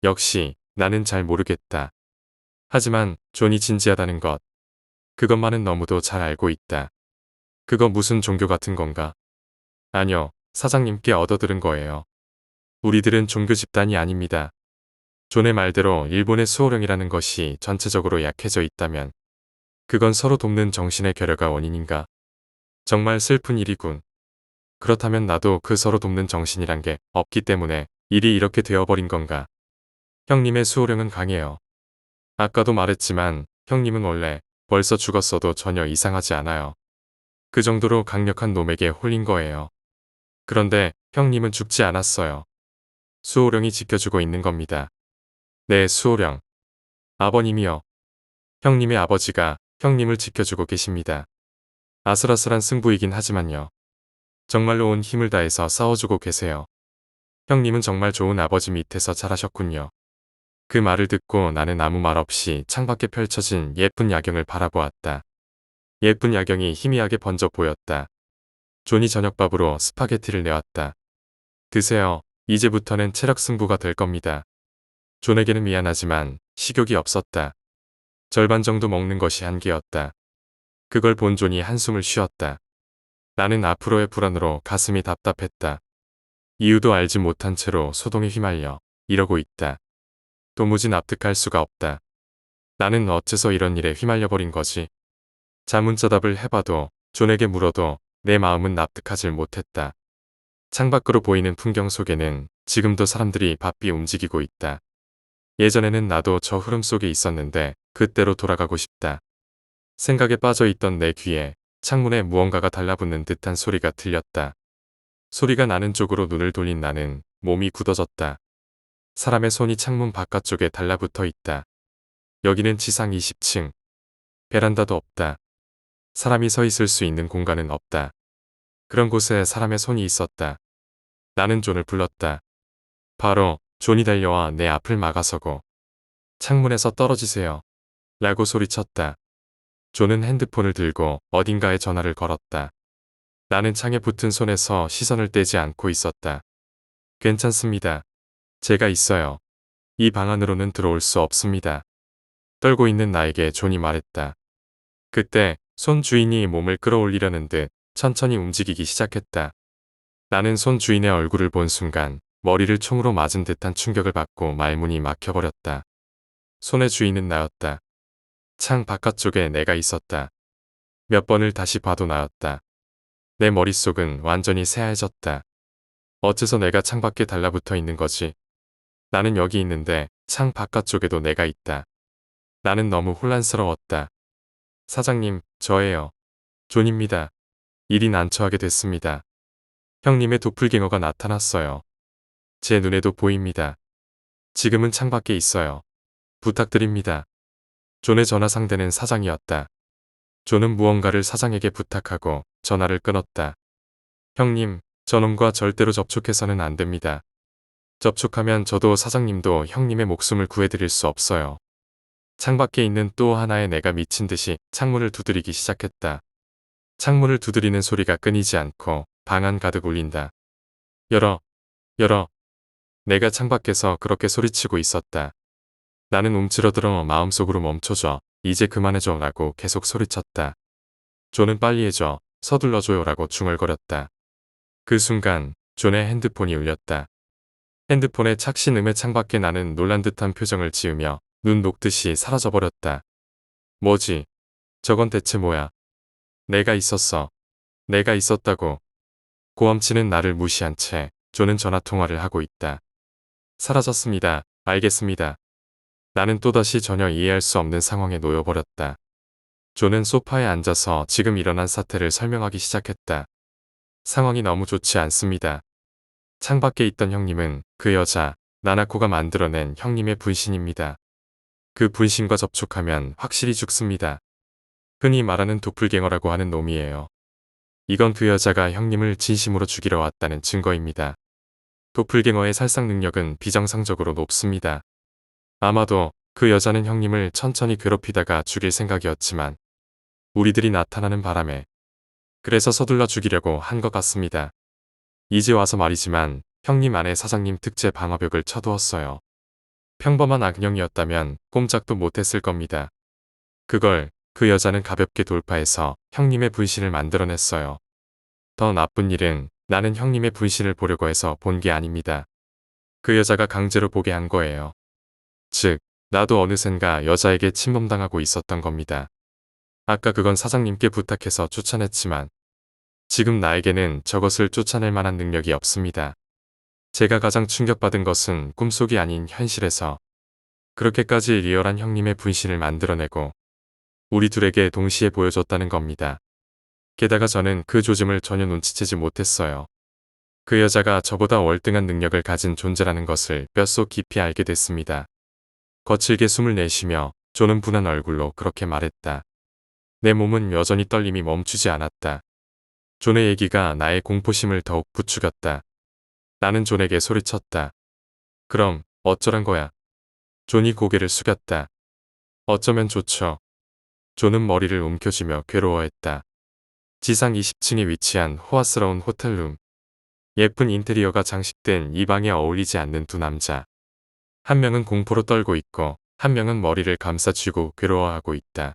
역시 나는 잘 모르겠다. 하지만 존이 진지하다는 것. 그것만은 너무도 잘 알고 있다. 그거 무슨 종교 같은 건가? 아니요, 사장님께 얻어들은 거예요. 우리들은 종교 집단이 아닙니다. 존의 말대로 일본의 수호령이라는 것이 전체적으로 약해져 있다면 그건 서로 돕는 정신의 결여가 원인인가? 정말 슬픈 일이군. 그렇다면 나도 그 서로 돕는 정신이란 게 없기 때문에 일이 이렇게 되어버린 건가? 형님의 수호령은 강해요. 아까도 말했지만 형님은 원래 벌써 죽었어도 전혀 이상하지 않아요. 그 정도로 강력한 놈에게 홀린 거예요. 그런데 형님은 죽지 않았어요. 수호령이 지켜주고 있는 겁니다. 네, 수호령. 아버님이요. 형님의 아버지가 형님을 지켜주고 계십니다. 아슬아슬한 승부이긴 하지만요. 정말로 온 힘을 다해서 싸워주고 계세요. 형님은 정말 좋은 아버지 밑에서 자라셨군요. 그 말을 듣고 나는 아무 말 없이 창밖에 펼쳐진 예쁜 야경을 바라보았다. 예쁜 야경이 희미하게 번져 보였다. 존이 저녁밥으로 스파게티를 내왔다. 드세요. 이제부터는 체력 승부가 될 겁니다. 존에게는 미안하지만 식욕이 없었다. 절반 정도 먹는 것이 한계였다. 그걸 본 존이 한숨을 쉬었다. 나는 앞으로의 불안으로 가슴이 답답했다. 이유도 알지 못한 채로 소동에 휘말려 이러고 있다. 도무지 납득할 수가 없다. 나는 어째서 이런 일에 휘말려버린 거지? 자문자답을 해봐도 존에게 물어도 내 마음은 납득하질 못했다. 창밖으로 보이는 풍경 속에는 지금도 사람들이 바삐 움직이고 있다. 예전에는 나도 저 흐름 속에 있었는데 그때로 돌아가고 싶다. 생각에 빠져 있던 내 귀에 창문에 무언가가 달라붙는 듯한 소리가 들렸다. 소리가 나는 쪽으로 눈을 돌린 나는 몸이 굳어졌다. 사람의 손이 창문 바깥쪽에 달라붙어 있다. 여기는 지상 20층. 베란다도 없다. 사람이 서 있을 수 있는 공간은 없다. 그런 곳에 사람의 손이 있었다. 나는 존을 불렀다. 바로 존이 달려와 내 앞을 막아서고 창문에서 떨어지세요. 라고 소리쳤다. 존은 핸드폰을 들고 어딘가에 전화를 걸었다. 나는 창에 붙은 손에서 시선을 떼지 않고 있었다. 괜찮습니다. 제가 있어요. 이 방 안으로는 들어올 수 없습니다. 떨고 있는 나에게 존이 말했다. 그때 손 주인이 몸을 끌어올리려는 듯 천천히 움직이기 시작했다. 나는 손 주인의 얼굴을 본 순간 머리를 총으로 맞은 듯한 충격을 받고 말문이 막혀버렸다. 손의 주인은 나였다. 창 바깥쪽에 내가 있었다. 몇 번을 다시 봐도 나였다. 내 머릿속은 완전히 새하얘졌다. 어째서 내가 창밖에 달라붙어 있는 거지? 나는 여기 있는데 창 바깥쪽에도 내가 있다. 나는 너무 혼란스러웠다. 사장님, 저예요. 존입니다. 일이 난처하게 됐습니다. 형님의 도플갱어가 나타났어요. 제 눈에도 보입니다. 지금은 창밖에 있어요. 부탁드립니다. 존의 전화 상대는 사장이었다. 존은 무언가를 사장에게 부탁하고 전화를 끊었다. 형님, 저놈과 절대로 접촉해서는 안 됩니다. 접촉하면 저도 사장님도 형님의 목숨을 구해드릴 수 없어요. 창밖에 있는 또 하나의 내가 미친 듯이 창문을 두드리기 시작했다. 창문을 두드리는 소리가 끊이지 않고 방 안 가득 울린다. 열어, 열어. 내가 창밖에서 그렇게 소리치고 있었다. 나는 움츠러들어 마음속으로 멈춰줘. 이제 그만해줘 라고 계속 소리쳤다. 존은 빨리 해줘. 서둘러줘요 라고 중얼거렸다. 그 순간 존의 핸드폰이 울렸다. 핸드폰의 착신음에 창밖에 나는 놀란 듯한 표정을 지으며 눈 녹듯이 사라져버렸다. 뭐지? 저건 대체 뭐야? 내가 있었어. 내가 있었다고. 고함치는 나를 무시한 채 존은 전화통화를 하고 있다. 사라졌습니다. 알겠습니다. 나는 또다시 전혀 이해할 수 없는 상황에 놓여버렸다. 존은 소파에 앉아서 지금 일어난 사태를 설명하기 시작했다. 상황이 너무 좋지 않습니다. 창밖에 있던 형님은 그 여자, 나나코가 만들어낸 형님의 분신입니다. 그 분신과 접촉하면 확실히 죽습니다. 흔히 말하는 도플갱어라고 하는 놈이에요. 이건 그 여자가 형님을 진심으로 죽이러 왔다는 증거입니다. 도플갱어의 살상 능력은 비정상적으로 높습니다. 아마도 그 여자는 형님을 천천히 괴롭히다가 죽일 생각이었지만 우리들이 나타나는 바람에 그래서 서둘러 죽이려고 한 것 같습니다. 이제 와서 말이지만 형님 안에 사장님 특제 방어벽을 쳐두었어요. 평범한 악령이었다면 꼼짝도 못했을 겁니다. 그걸 그 여자는 가볍게 돌파해서 형님의 분신을 만들어냈어요. 더 나쁜 일은 나는 형님의 분신을 보려고 해서 본 게 아닙니다. 그 여자가 강제로 보게 한 거예요. 즉, 나도 어느샌가 여자에게 침범당하고 있었던 겁니다. 아까 그건 사장님께 부탁해서 쫓아냈지만 지금 나에게는 저것을 쫓아낼 만한 능력이 없습니다. 제가 가장 충격받은 것은 꿈속이 아닌 현실에서 그렇게까지 리얼한 형님의 분신을 만들어내고 우리 둘에게 동시에 보여줬다는 겁니다. 게다가 저는 그 조짐을 전혀 눈치채지 못했어요. 그 여자가 저보다 월등한 능력을 가진 존재라는 것을 뼛속 깊이 알게 됐습니다. 거칠게 숨을 내쉬며 존은 분한 얼굴로 그렇게 말했다. 내 몸은 여전히 떨림이 멈추지 않았다. 존의 얘기가 나의 공포심을 더욱 부추겼다. 나는 존에게 소리쳤다. 그럼 어쩌란 거야? 존이 고개를 숙였다. 어쩌면 좋죠. 존은 머리를 움켜쥐며 괴로워했다. 지상 20층에 위치한 호화스러운 호텔룸. 예쁜 인테리어가 장식된 이 방에 어울리지 않는 두 남자. 한 명은 공포로 떨고 있고 한 명은 머리를 감싸쥐고 괴로워하고 있다.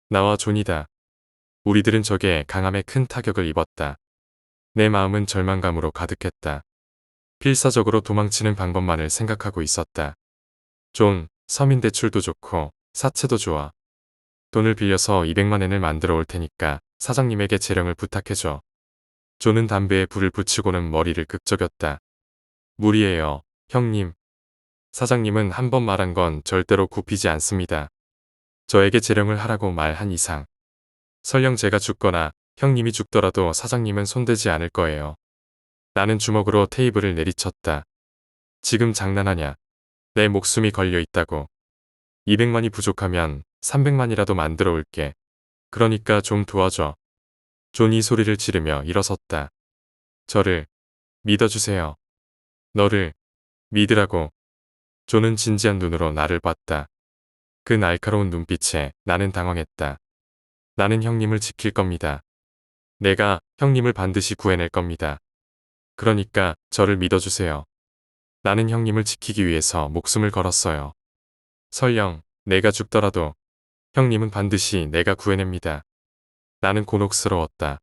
나와 존이다. 우리들은 적의 강함에 큰 타격을 입었다. 내 마음은 절망감으로 가득했다. 필사적으로 도망치는 방법만을 생각하고 있었다. 존, 서민대출도 좋고 사채도 좋아. 돈을 빌려서 200만 엔을 만들어 올 테니까 사장님에게 재령을 부탁해줘. 존은 담배에 불을 붙이고는 머리를 극적였다. 무리예요, 형님. 사장님은 한 번 말한 건 절대로 굽히지 않습니다. 저에게 재령을 하라고 말한 이상. 설령 제가 죽거나 형님이 죽더라도 사장님은 손대지 않을 거예요. 나는 주먹으로 테이블을 내리쳤다. 지금 장난하냐? 내 목숨이 걸려 있다고. 200만이 부족하면 300만이라도 만들어 올게. 그러니까 좀 도와줘. 존이 소리를 지르며 일어섰다. 저를 믿어주세요. 너를 믿으라고. 존은 진지한 눈으로 나를 봤다. 그 날카로운 눈빛에 나는 당황했다. 나는 형님을 지킬 겁니다. 내가 형님을 반드시 구해낼 겁니다. 그러니까 저를 믿어주세요. 나는 형님을 지키기 위해서 목숨을 걸었어요. 설령 내가 죽더라도 형님은 반드시 내가 구해냅니다. 나는 곤혹스러웠다.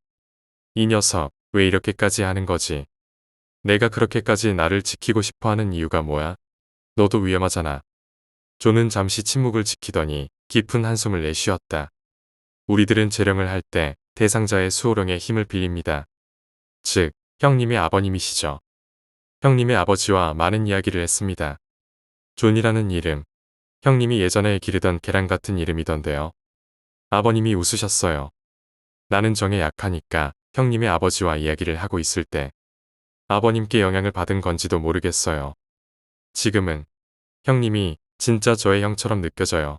이 녀석 왜 이렇게까지 하는 거지? 내가 그렇게까지 나를 지키고 싶어 하는 이유가 뭐야? 너도 위험하잖아. 존은 잠시 침묵을 지키더니 깊은 한숨을 내쉬었다. 우리들은 재령을 할 때 대상자의 수호령의 힘을 빌립니다. 즉, 형님의 아버님이시죠. 형님의 아버지와 많은 이야기를 했습니다. 존이라는 이름, 형님이 예전에 기르던 계란 같은 이름이던데요. 아버님이 웃으셨어요. 나는 정에 약하니까 형님의 아버지와 이야기를 하고 있을 때 아버님께 영향을 받은 건지도 모르겠어요. 지금은 형님이 진짜 저의 형처럼 느껴져요.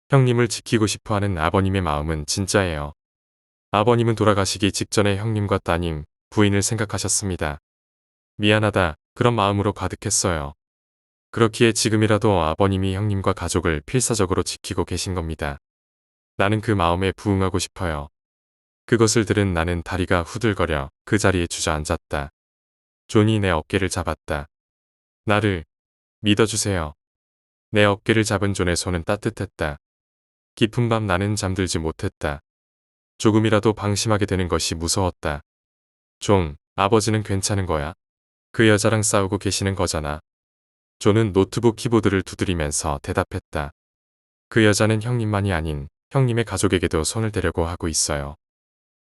형님을 지키고 싶어하는 아버님의 마음은 진짜예요. 아버님은 돌아가시기 직전에 형님과 따님, 부인을 생각하셨습니다. 미안하다, 그런 마음으로 가득했어요. 그렇기에 지금이라도 아버님이 형님과 가족을 필사적으로 지키고 계신 겁니다. 나는 그 마음에 부응하고 싶어요. 그것을 들은 나는 다리가 후들거려 그 자리에 주저앉았다. 존이 내 어깨를 잡았다. 나를 믿어주세요. 내 어깨를 잡은 존의 손은 따뜻했다. 깊은 밤 나는 잠들지 못했다. 조금이라도 방심하게 되는 것이 무서웠다. 존, 아버지는 괜찮은 거야? 그 여자랑 싸우고 계시는 거잖아. 존은 노트북 키보드를 두드리면서 대답했다. 그 여자는 형님만이 아닌 형님의 가족에게도 손을 대려고 하고 있어요.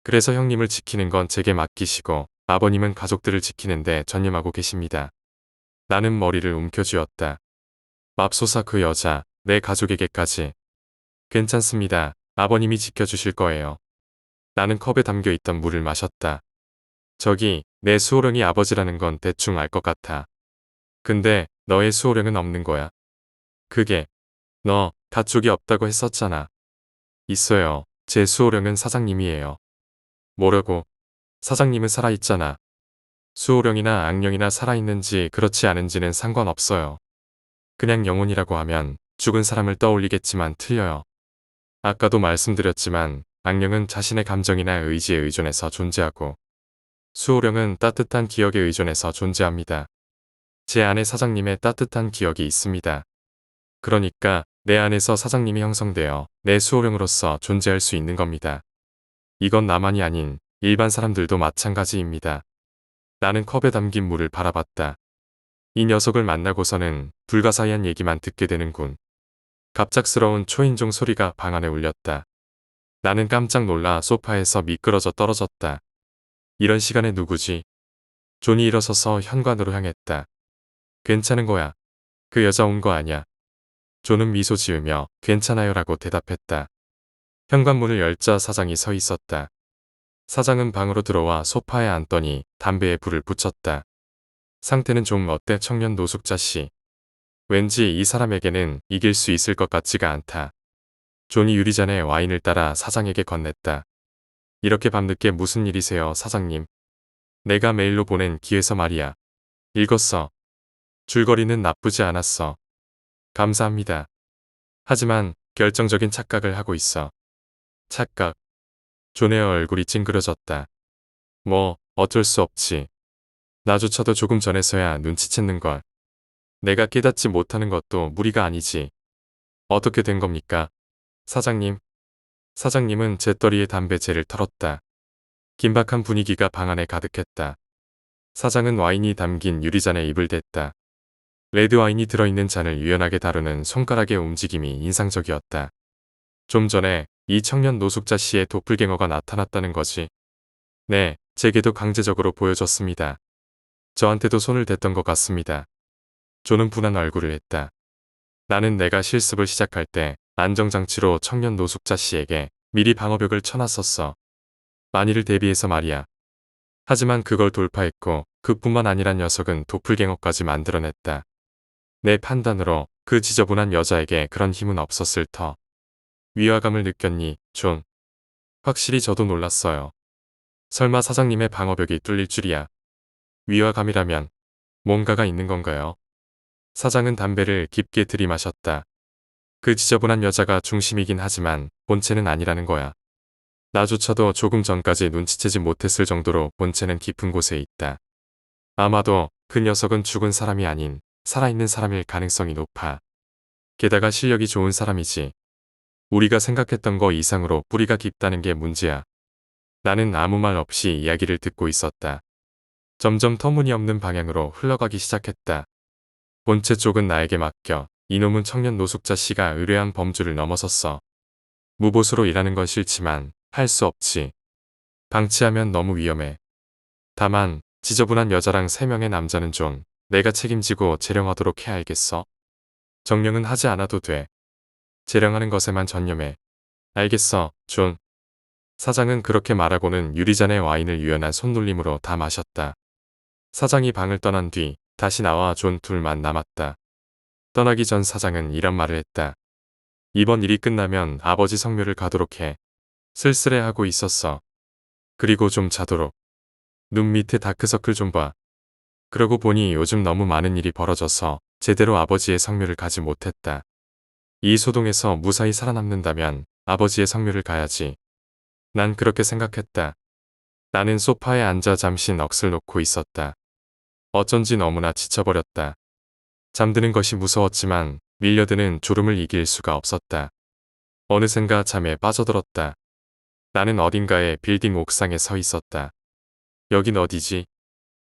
그래서 형님을 지키는 건 제게 맡기시고 아버님은 가족들을 지키는데 전념하고 계십니다. 나는 머리를 움켜쥐었다. 맙소사 그 여자, 내 가족에게까지. 괜찮습니다. 아버님이 지켜주실 거예요. 나는 컵에 담겨있던 물을 마셨다. 저기, 내 수호령이 아버지라는 건 대충 알 것 같아. 근데 너의 수호령은 없는 거야. 그게 너 가족이 없다고 했었잖아. 있어요. 제 수호령은 사장님이에요. 뭐라고? 사장님은 살아있잖아. 수호령이나 악령이나 살아있는지 그렇지 않은지는 상관없어요. 그냥 영혼이라고 하면 죽은 사람을 떠올리겠지만 틀려요. 아까도 말씀드렸지만 악령은 자신의 감정이나 의지에 의존해서 존재하고 수호령은 따뜻한 기억에 의존해서 존재합니다. 제 안에 사장님의 따뜻한 기억이 있습니다. 그러니까 내 안에서 사장님이 형성되어 내 수호령으로서 존재할 수 있는 겁니다. 이건 나만이 아닌 일반 사람들도 마찬가지입니다. 나는 컵에 담긴 물을 바라봤다. 이 녀석을 만나고서는 불가사의한 얘기만 듣게 되는군. 갑작스러운 초인종 소리가 방 안에 울렸다. 나는 깜짝 놀라 소파에서 미끄러져 떨어졌다. 이런 시간에 누구지? 존이 일어서서 현관으로 향했다. 괜찮은 거야. 그 여자 온 거 아냐? 존은 미소 지으며 괜찮아요 라고 대답했다. 현관문을 열자 사장이 서 있었다. 사장은 방으로 들어와 소파에 앉더니 담배에 불을 붙였다. 상태는 좀 어때 청년 노숙자 씨? 왠지 이 사람에게는 이길 수 있을 것 같지가 않다. 존이 유리잔에 와인을 따라 사장에게 건넸다. 이렇게 밤늦게 무슨 일이세요 사장님? 내가 메일로 보낸 기회서 말이야. 읽었어. 줄거리는 나쁘지 않았어. 감사합니다. 하지만 결정적인 착각을 하고 있어. 착각. 존의 얼굴이 찡그려졌다. 뭐 어쩔 수 없지. 나조차도 조금 전에서야 눈치챘는걸. 내가 깨닫지 못하는 것도 무리가 아니지. 어떻게 된 겁니까? 사장님. 사장님은 재떨이에 담배재를 털었다. 긴박한 분위기가 방 안에 가득했다. 사장은 와인이 담긴 유리잔에 입을 댔다. 레드 와인이 들어있는 잔을 유연하게 다루는 손가락의 움직임이 인상적이었다. 좀 전에 이 청년 노숙자 씨의 도플갱어가 나타났다는 거지. 네, 제게도 강제적으로 보여줬습니다. 저한테도 손을 댔던 것 같습니다. 존은 분한 얼굴을 했다. 나는 내가 실습을 시작할 때 안정장치로 청년 노숙자 씨에게 미리 방어벽을 쳐놨었어. 만일을 대비해서 말이야. 하지만 그걸 돌파했고 그뿐만 아니라 녀석은 도플갱어까지 만들어냈다. 내 판단으로 그 지저분한 여자에게 그런 힘은 없었을 터. 위화감을 느꼈니, 존? 확실히 저도 놀랐어요. 설마 사장님의 방어벽이 뚫릴 줄이야. 위화감이라면 뭔가가 있는 건가요? 사장은 담배를 깊게 들이마셨다. 그 지저분한 여자가 중심이긴 하지만 본체는 아니라는 거야. 나조차도 조금 전까지 눈치채지 못했을 정도로 본체는 깊은 곳에 있다. 아마도 그 녀석은 죽은 사람이 아닌 살아있는 사람일 가능성이 높아. 게다가 실력이 좋은 사람이지. 우리가 생각했던 거 이상으로 뿌리가 깊다는 게 문제야. 나는 아무 말 없이 이야기를 듣고 있었다. 점점 터무니없는 방향으로 흘러가기 시작했다. 본체 쪽은 나에게 맡겨. 이놈은 청년 노숙자 씨가 의뢰한 범주를 넘어섰어. 무보수로 일하는 건 싫지만 할 수 없지. 방치하면 너무 위험해. 다만 지저분한 여자랑 3명의 남자는 좀 내가 책임지고 재령하도록 해야 알겠어? 정령은 하지 않아도 돼. 재령하는 것에만 전념해. 알겠어, 존. 사장은 그렇게 말하고는 유리잔에 와인을 유연한 손놀림으로 다 마셨다. 사장이 방을 떠난 뒤 다시 나와 존 둘만 남았다. 떠나기 전 사장은 이런 말을 했다. 이번 일이 끝나면 아버지 성묘를 가도록 해. 쓸쓸해하고 있었어. 그리고 좀 자도록. 눈 밑에 다크서클 좀 봐. 그러고 보니 요즘 너무 많은 일이 벌어져서 제대로 아버지의 성묘를 가지 못했다. 이 소동에서 무사히 살아남는다면 아버지의 성묘를 가야지. 난 그렇게 생각했다. 나는 소파에 앉아 잠시 넋을 놓고 있었다. 어쩐지 너무나 지쳐버렸다. 잠드는 것이 무서웠지만 밀려드는 졸음을 이길 수가 없었다. 어느샌가 잠에 빠져들었다. 나는 어딘가에 빌딩 옥상에 서 있었다. 여긴 어디지?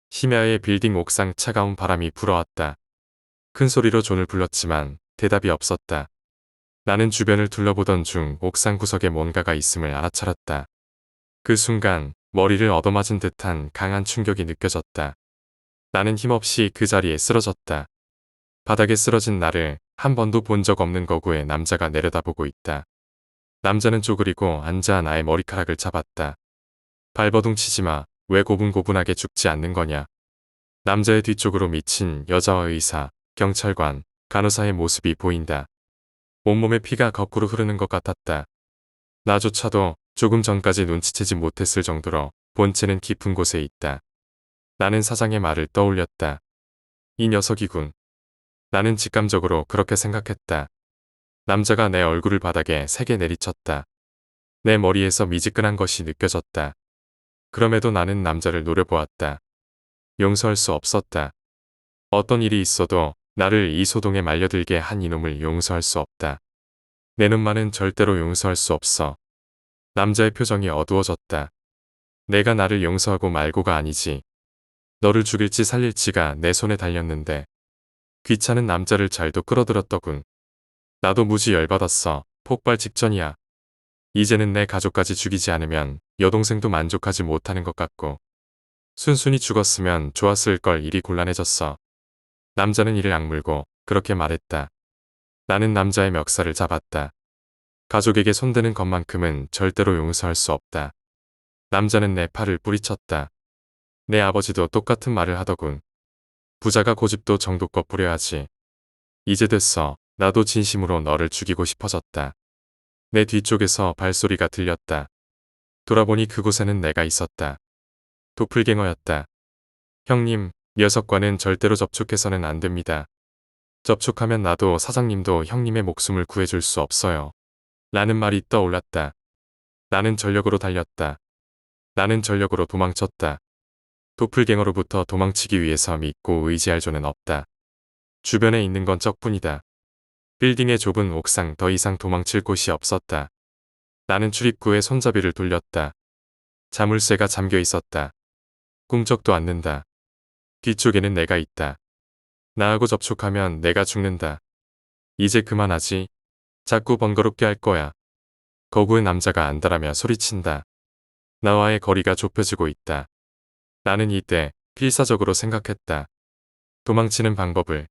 심야의 빌딩 옥상 차가운 바람이 불어왔다. 큰 소리로 존을 불렀지만 대답이 없었다. 나는 주변을 둘러보던 중 옥상 구석에 뭔가가 있음을 알아차렸다. 그 순간 머리를 얻어맞은 듯한 강한 충격이 느껴졌다. 나는 힘없이 그 자리에 쓰러졌다. 바닥에 쓰러진 나를 한 번도 본 적 없는 거구의 남자가 내려다보고 있다. 남자는 쪼그리고 앉아 나의 머리카락을 잡았다. 발버둥 치지 마. 왜 고분고분하게 죽지 않는 거냐. 남자의 뒤쪽으로 미친 여자와 의사, 경찰관, 간호사의 모습이 보인다. 온몸에 피가 거꾸로 흐르는 것 같았다. 나조차도 조금 전까지 눈치채지 못했을 정도로 본체는 깊은 곳에 있다. 나는 사장의 말을 떠올렸다. 이 녀석이군. 나는 직감적으로 그렇게 생각했다. 남자가 내 얼굴을 바닥에 세게 내리쳤다. 내 머리에서 미지근한 것이 느껴졌다. 그럼에도 나는 남자를 노려보았다. 용서할 수 없었다. 어떤 일이 있어도 나를 이 소동에 말려들게 한 이놈을 용서할 수 없다. 내 눈만은 절대로 용서할 수 없어. 남자의 표정이 어두워졌다. 내가 나를 용서하고 말고가 아니지. 너를 죽일지 살릴지가 내 손에 달렸는데. 귀찮은 남자를 잘도 끌어들였더군. 나도 무지 열받았어. 폭발 직전이야. 이제는 내 가족까지 죽이지 않으면 여동생도 만족하지 못하는 것 같고. 순순히 죽었으면 좋았을 걸. 일이 곤란해졌어. 남자는 이를 악물고 그렇게 말했다. 나는 남자의 멱살을 잡았다. 가족에게 손대는 것만큼은 절대로 용서할 수 없다. 남자는 내 팔을 뿌리쳤다. 내 아버지도 똑같은 말을 하더군. 부자가 고집도 정도껏 부려야지. 이제 됐어. 나도 진심으로 너를 죽이고 싶어졌다. 내 뒤쪽에서 발소리가 들렸다. 돌아보니 그곳에는 내가 있었다. 도플갱어였다. 형님, 녀석과는 절대로 접촉해서는 안 됩니다. 접촉하면 나도 사장님도 형님의 목숨을 구해줄 수 없어요. 라는 말이 떠올랐다. 나는 전력으로 달렸다. 나는 전력으로 도망쳤다. 도플갱어로부터 도망치기 위해서 믿고 의지할 조는 없다. 주변에 있는 건 적뿐이다. 빌딩의 좁은 옥상 더 이상 도망칠 곳이 없었다. 나는 출입구에 손잡이를 돌렸다. 자물쇠가 잠겨 있었다. 꿈쩍도 않는다. 뒤쪽에는 내가 있다. 나하고 접촉하면 내가 죽는다. 이제 그만하지. 자꾸 번거롭게 할 거야. 거구의 남자가 안달하며 소리친다. 나와의 거리가 좁혀지고 있다. 나는 이때 필사적으로 생각했다. 도망치는 방법을.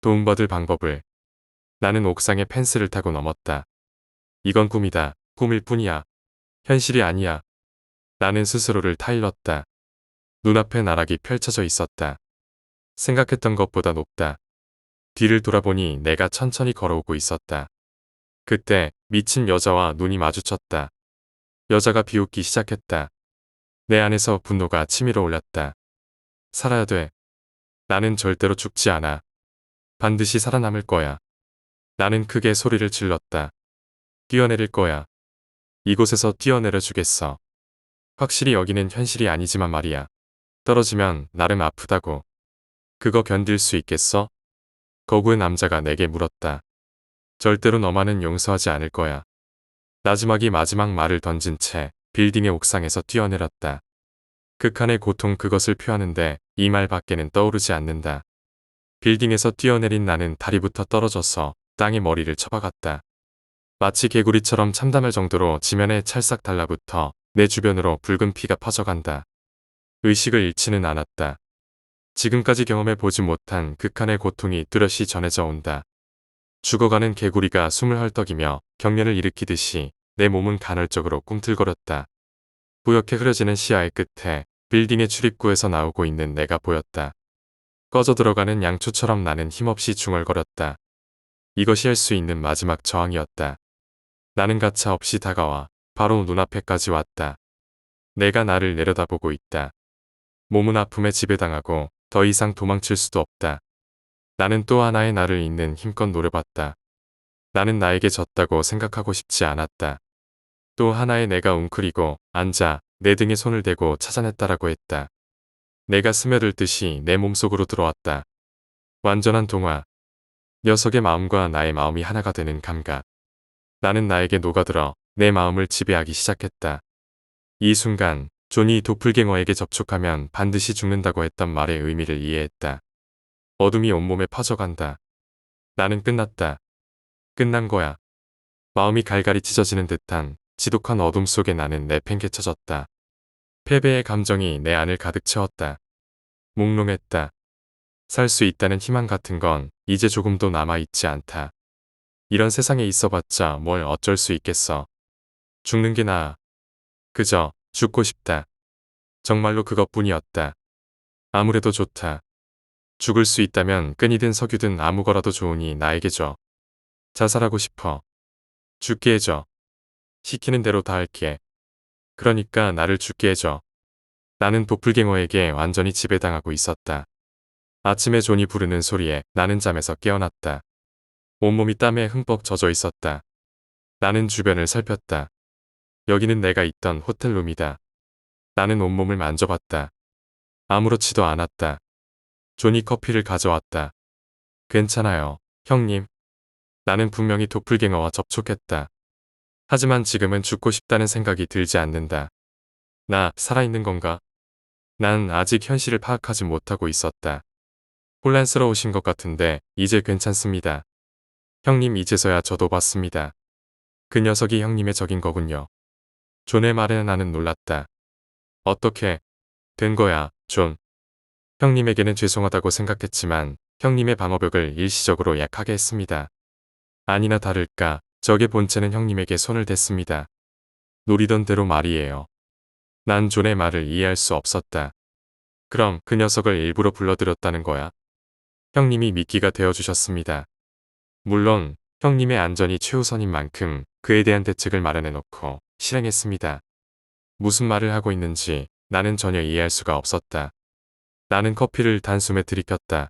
도움받을 방법을. 나는 옥상에 펜스를 타고 넘었다. 이건 꿈이다. 꿈일 뿐이야. 현실이 아니야. 나는 스스로를 타일렀다. 눈앞에 나락이 펼쳐져 있었다. 생각했던 것보다 높다. 뒤를 돌아보니 내가 천천히 걸어오고 있었다. 그때 미친 여자와 눈이 마주쳤다. 여자가 비웃기 시작했다. 내 안에서 분노가 치밀어 올랐다. 살아야 돼. 나는 절대로 죽지 않아. 반드시 살아남을 거야. 나는 크게 소리를 질렀다. 뛰어내릴 거야. 이곳에서 뛰어내려 주겠어. 확실히 여기는 현실이 아니지만 말이야. 떨어지면 나름 아프다고. 그거 견딜 수 있겠어? 거구의 남자가 내게 물었다. 절대로 너만은 용서하지 않을 거야. 나지막이 마지막 말을 던진 채 빌딩의 옥상에서 뛰어내렸다. 극한의 고통 그것을 표하는데 이 말밖에는 떠오르지 않는다. 빌딩에서 뛰어내린 나는 다리부터 떨어져서 땅에 머리를 쳐박았다. 마치 개구리처럼 참담할 정도로 지면에 찰싹 달라붙어 내 주변으로 붉은 피가 퍼져간다. 의식을 잃지는 않았다. 지금까지 경험해 보지 못한 극한의 고통이 뚜렷이 전해져 온다. 죽어가는 개구리가 숨을 헐떡이며 경련을 일으키듯이 내 몸은 간헐적으로 꿈틀거렸다. 뿌옇게 흐려지는 시야의 끝에 빌딩의 출입구에서 나오고 있는 내가 보였다. 꺼져 들어가는 양초처럼 나는 힘없이 중얼거렸다. 이것이 할 수 있는 마지막 저항이었다. 나는 가차없이 다가와 바로 눈앞에까지 왔다. 내가 나를 내려다보고 있다. 몸은 아픔에 지배당하고 더 이상 도망칠 수도 없다. 나는 또 하나의 나를 잇는 힘껏 노려봤다. 나는 나에게 졌다고 생각하고 싶지 않았다. 또 하나의 내가 웅크리고 앉아 내 등에 손을 대고 찾아냈다라고 했다. 내가 스며들듯이 내 몸속으로 들어왔다. 완전한 동화. 녀석의 마음과 나의 마음이 하나가 되는 감각. 나는 나에게 녹아들어 내 마음을 지배하기 시작했다. 이 순간 존이 도플갱어에게 접촉하면 반드시 죽는다고 했던 말의 의미를 이해했다. 어둠이 온몸에 퍼져간다. 나는 끝났다. 끝난 거야. 마음이 갈갈이 찢어지는 듯한 지독한 어둠 속에 나는 내팽개쳐졌다. 패배의 감정이 내 안을 가득 채웠다. 몽롱했다. 살 수 있다는 희망 같은 건 이제 조금도 남아있지 않다. 이런 세상에 있어봤자 뭘 어쩔 수 있겠어. 죽는 게 나아. 그저 죽고 싶다. 정말로 그것뿐이었다. 아무래도 좋다. 죽을 수 있다면 끈이든 석유든 아무 거라도 좋으니 나에게 줘. 자살하고 싶어. 죽게 해줘. 시키는 대로 다 할게. 그러니까 나를 죽게 해줘. 나는 도플갱어에게 완전히 지배당하고 있었다. 아침에 존이 부르는 소리에 나는 잠에서 깨어났다. 온몸이 땀에 흠뻑 젖어 있었다. 나는 주변을 살폈다. 여기는 내가 있던 호텔룸이다. 나는 온몸을 만져봤다. 아무렇지도 않았다. 존이 커피를 가져왔다. 괜찮아요, 형님. 나는 분명히 도플갱어와 접촉했다. 하지만 지금은 죽고 싶다는 생각이 들지 않는다. 나 살아있는 건가? 난 아직 현실을 파악하지 못하고 있었다. 혼란스러우신 것 같은데 이제 괜찮습니다. 형님 이제서야 저도 봤습니다. 그 녀석이 형님의 적인 거군요. 존의 말에 나는 놀랐다. 어떻게 된 거야, 존? 형님에게는 죄송하다고 생각했지만 형님의 방어벽을 일시적으로 약하게 했습니다. 아니나 다를까 적의 본체는 형님에게 손을 댔습니다. 노리던 대로 말이에요. 난 존의 말을 이해할 수 없었다. 그럼 그 녀석을 일부러 불러들였다는 거야? 형님이 미끼가 되어주셨습니다. 물론 형님의 안전이 최우선인 만큼 그에 대한 대책을 마련해놓고 실행했습니다. 무슨 말을 하고 있는지 나는 전혀 이해할 수가 없었다. 나는 커피를 단숨에 들이켰다.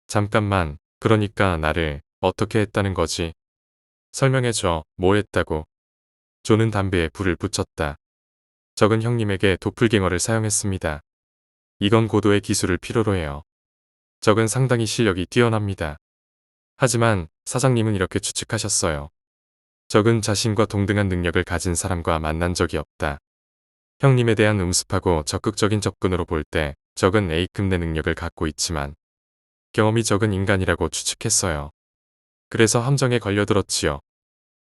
잠깐만, 그러니까 나를 어떻게 했다는 거지? 설명해줘, 뭐 했다고? 존은 담배에 불을 붙였다. 적은 형님에게 도플갱어를 사용했습니다. 이건 고도의 기술을 필요로 해요. 적은 상당히 실력이 뛰어납니다. 하지만 사장님은 이렇게 추측하셨어요. 적은 자신과 동등한 능력을 가진 사람과 만난 적이 없다. 형님에 대한 음습하고 적극적인 접근으로 볼 때 적은 A급 내 능력을 갖고 있지만 경험이 적은 인간이라고 추측했어요. 그래서 함정에 걸려들었지요.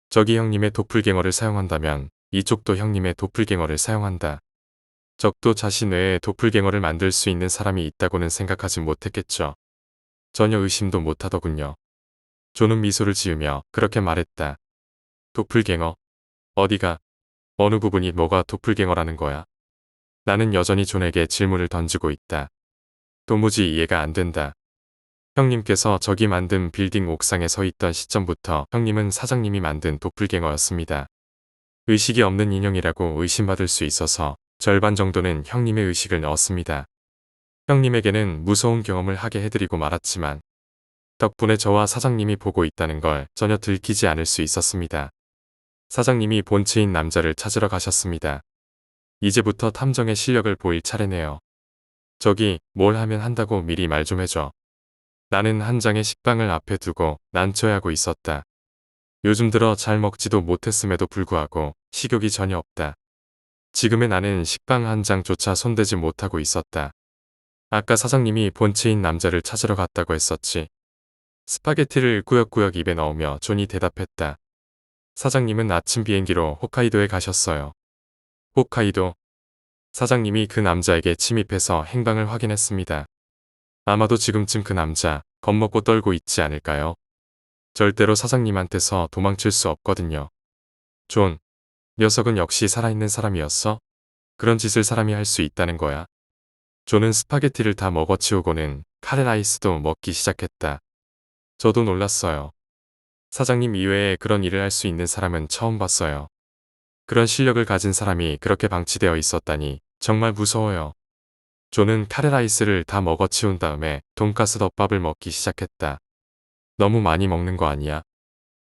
적이 형님의 도플갱어를 사용한다면 이쪽도 형님의 도플갱어를 사용한다. 적도 자신 외에 도플갱어를 만들 수 있는 사람이 있다고는 생각하지 못했겠죠. 전혀 의심도 못하더군요. 존은 미소를 지으며 그렇게 말했다. 도플갱어? 어디가? 어느 부분이 뭐가 도플갱어라는 거야? 나는 여전히 존에게 질문을 던지고 있다. 도무지 이해가 안 된다. 형님께서 저기 만든 빌딩 옥상에 서 있던 시점부터 형님은 사장님이 만든 도플갱어였습니다. 의식이 없는 인형이라고 의심받을 수 있어서 절반 정도는 형님의 의식을 넣었습니다. 형님에게는 무서운 경험을 하게 해드리고 말았지만 덕분에 저와 사장님이 보고 있다는 걸 전혀 들키지 않을 수 있었습니다. 사장님이 본체인 남자를 찾으러 가셨습니다. 이제부터 탐정의 실력을 보일 차례네요. 저기 뭘 하면 한다고 미리 말 좀 해줘. 나는 한 장의 식빵을 앞에 두고 난처해하고 있었다. 요즘 들어 잘 먹지도 못했음에도 불구하고 식욕이 전혀 없다. 지금의 나는 식빵 한 장조차 손대지 못하고 있었다. 아까 사장님이 본체인 남자를 찾으러 갔다고 했었지. 스파게티를 꾸역꾸역 입에 넣으며 존이 대답했다. 사장님은 아침 비행기로 홋카이도에 가셨어요. 홋카이도? 사장님이 그 남자에게 침입해서 행방을 확인했습니다. 아마도 지금쯤 그 남자 겁먹고 떨고 있지 않을까요? 절대로 사장님한테서 도망칠 수 없거든요. 존, 녀석은 역시 살아있는 사람이었어? 그런 짓을 사람이 할 수 있다는 거야. 존은 스파게티를 다 먹어치우고는 카레라이스도 먹기 시작했다. 저도 놀랐어요. 사장님 이외에 그런 일을 할 수 있는 사람은 처음 봤어요. 그런 실력을 가진 사람이 그렇게 방치되어 있었다니 정말 무서워요. 존은 카레라이스를 다 먹어치운 다음에 돈가스 덮밥을 먹기 시작했다. 너무 많이 먹는 거 아니야?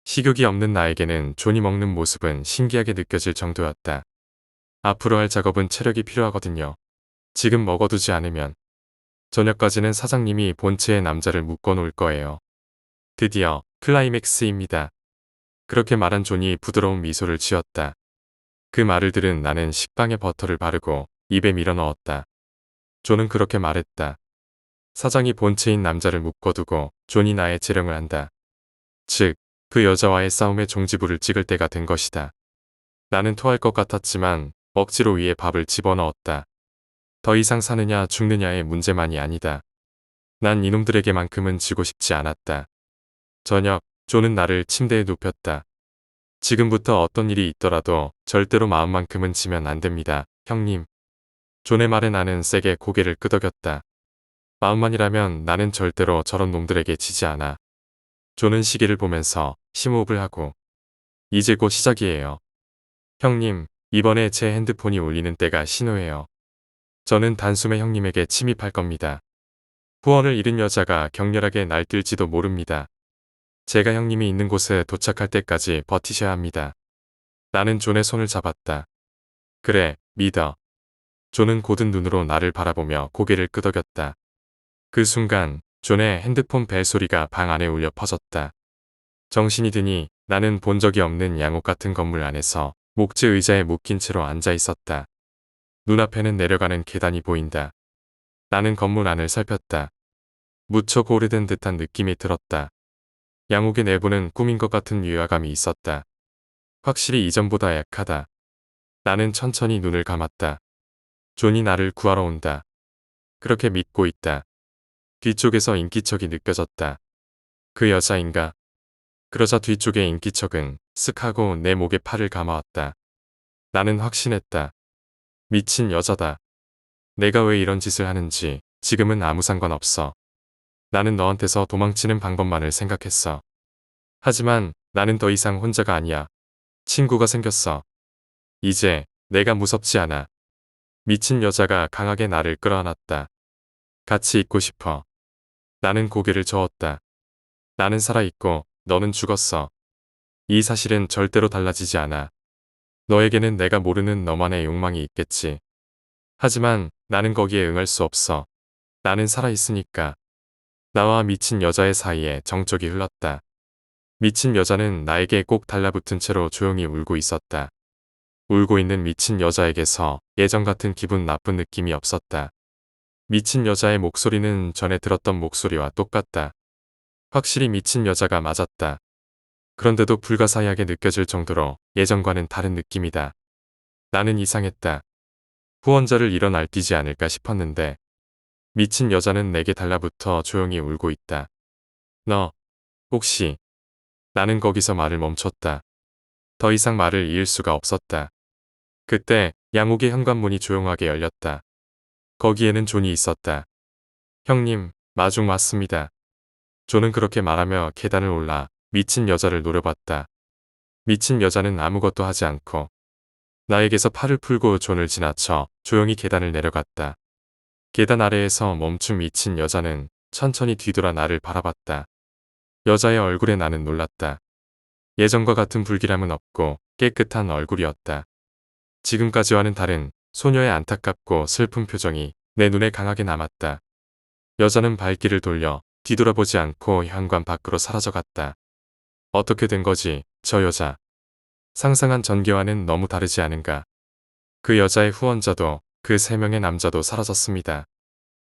식욕이 없는 나에게는 존이 먹는 모습은 신기하게 느껴질 정도였다. 앞으로 할 작업은 체력이 필요하거든요. 지금 먹어두지 않으면 저녁까지는 사장님이 본체의 남자를 묶어놓을 거예요. 드디어 클라이맥스입니다. 그렇게 말한 존이 부드러운 미소를 지었다. 그 말을 들은 나는 식빵에 버터를 바르고 입에 밀어 넣었다. 존은 그렇게 말했다. 사장이 본체인 남자를 묶어두고 존이 나의 재령을 한다. 즉, 그 여자와의 싸움에 종지부를 찍을 때가 된 것이다. 나는 토할 것 같았지만 억지로 위에 밥을 집어넣었다. 더 이상 사느냐 죽느냐의 문제만이 아니다. 난 이놈들에게만큼은 지고 싶지 않았다. 저녁, 존은 나를 침대에 눕혔다. 지금부터 어떤 일이 있더라도 절대로 마음만큼은 지면 안 됩니다, 형님. 존의 말에 나는 세게 고개를 끄덕였다. 마음만이라면 나는 절대로 저런 놈들에게 지지 않아. 존은 시계를 보면서 심호흡을 하고 이제 곧 시작이에요. 형님, 이번에 제 핸드폰이 울리는 때가 신호예요. 저는 단숨에 형님에게 침입할 겁니다. 후원을 잃은 여자가 격렬하게 날뛸지도 모릅니다. 제가 형님이 있는 곳에 도착할 때까지 버티셔야 합니다. 나는 존의 손을 잡았다. 그래, 믿어. 존은 고든 눈으로 나를 바라보며 고개를 끄덕였다. 그 순간 존의 핸드폰 벨소리가 방 안에 울려 퍼졌다. 정신이 드니 나는 본 적이 없는 양옥 같은 건물 안에서 목재 의자에 묶인 채로 앉아 있었다. 눈앞에는 내려가는 계단이 보인다. 나는 건물 안을 살폈다. 무척 오래된 듯한 느낌이 들었다. 양옥의 내부는 꾸민 것 같은 유화감이 있었다. 확실히 이전보다 약하다. 나는 천천히 눈을 감았다. 존이 나를 구하러 온다. 그렇게 믿고 있다. 뒤쪽에서 인기척이 느껴졌다. 그 여자인가? 그러자 뒤쪽의 인기척은 쓱 하고 내 목에 팔을 감아왔다. 나는 확신했다. 미친 여자다. 내가 왜 이런 짓을 하는지 지금은 아무 상관없어. 나는 너한테서 도망치는 방법만을 생각했어. 하지만 나는 더 이상 혼자가 아니야. 친구가 생겼어. 이제 내가 무섭지 않아. 미친 여자가 강하게 나를 끌어안았다. 같이 있고 싶어. 나는 고개를 저었다. 나는 살아있고 너는 죽었어. 이 사실은 절대로 달라지지 않아. 너에게는 내가 모르는 너만의 욕망이 있겠지. 하지만 나는 거기에 응할 수 없어. 나는 살아있으니까. 나와 미친 여자의 사이에 정적이 흘렀다. 미친 여자는 나에게 꼭 달라붙은 채로 조용히 울고 있었다. 울고 있는 미친 여자에게서 예전 같은 기분 나쁜 느낌이 없었다. 미친 여자의 목소리는 전에 들었던 목소리와 똑같다. 확실히 미친 여자가 맞았다. 그런데도 불가사의하게 느껴질 정도로 예전과는 다른 느낌이다. 나는 이상했다. 후원자를 잃어 날뛰지 않을까 싶었는데 미친 여자는 내게 달라붙어 조용히 울고 있다. 너, 혹시, 나는 거기서 말을 멈췄다. 더 이상 말을 이을 수가 없었다. 그때 양옥의 현관문이 조용하게 열렸다. 거기에는 존이 있었다. 형님, 마중 왔습니다. 존은 그렇게 말하며 계단을 올라 미친 여자를 노려봤다. 미친 여자는 아무것도 하지 않고 나에게서 팔을 풀고 존을 지나쳐 조용히 계단을 내려갔다. 계단 아래에서 멈춘 미친 여자는 천천히 뒤돌아 나를 바라봤다. 여자의 얼굴에 나는 놀랐다. 예전과 같은 불길함은 없고 깨끗한 얼굴이었다. 지금까지와는 다른 소녀의 안타깝고 슬픈 표정이 내 눈에 강하게 남았다. 여자는 발길을 돌려 뒤돌아보지 않고 현관 밖으로 사라져갔다. 어떻게 된 거지, 저 여자. 상상한 전개와는 너무 다르지 않은가. 그 여자의 후원자도 그 3명의 남자도 사라졌습니다.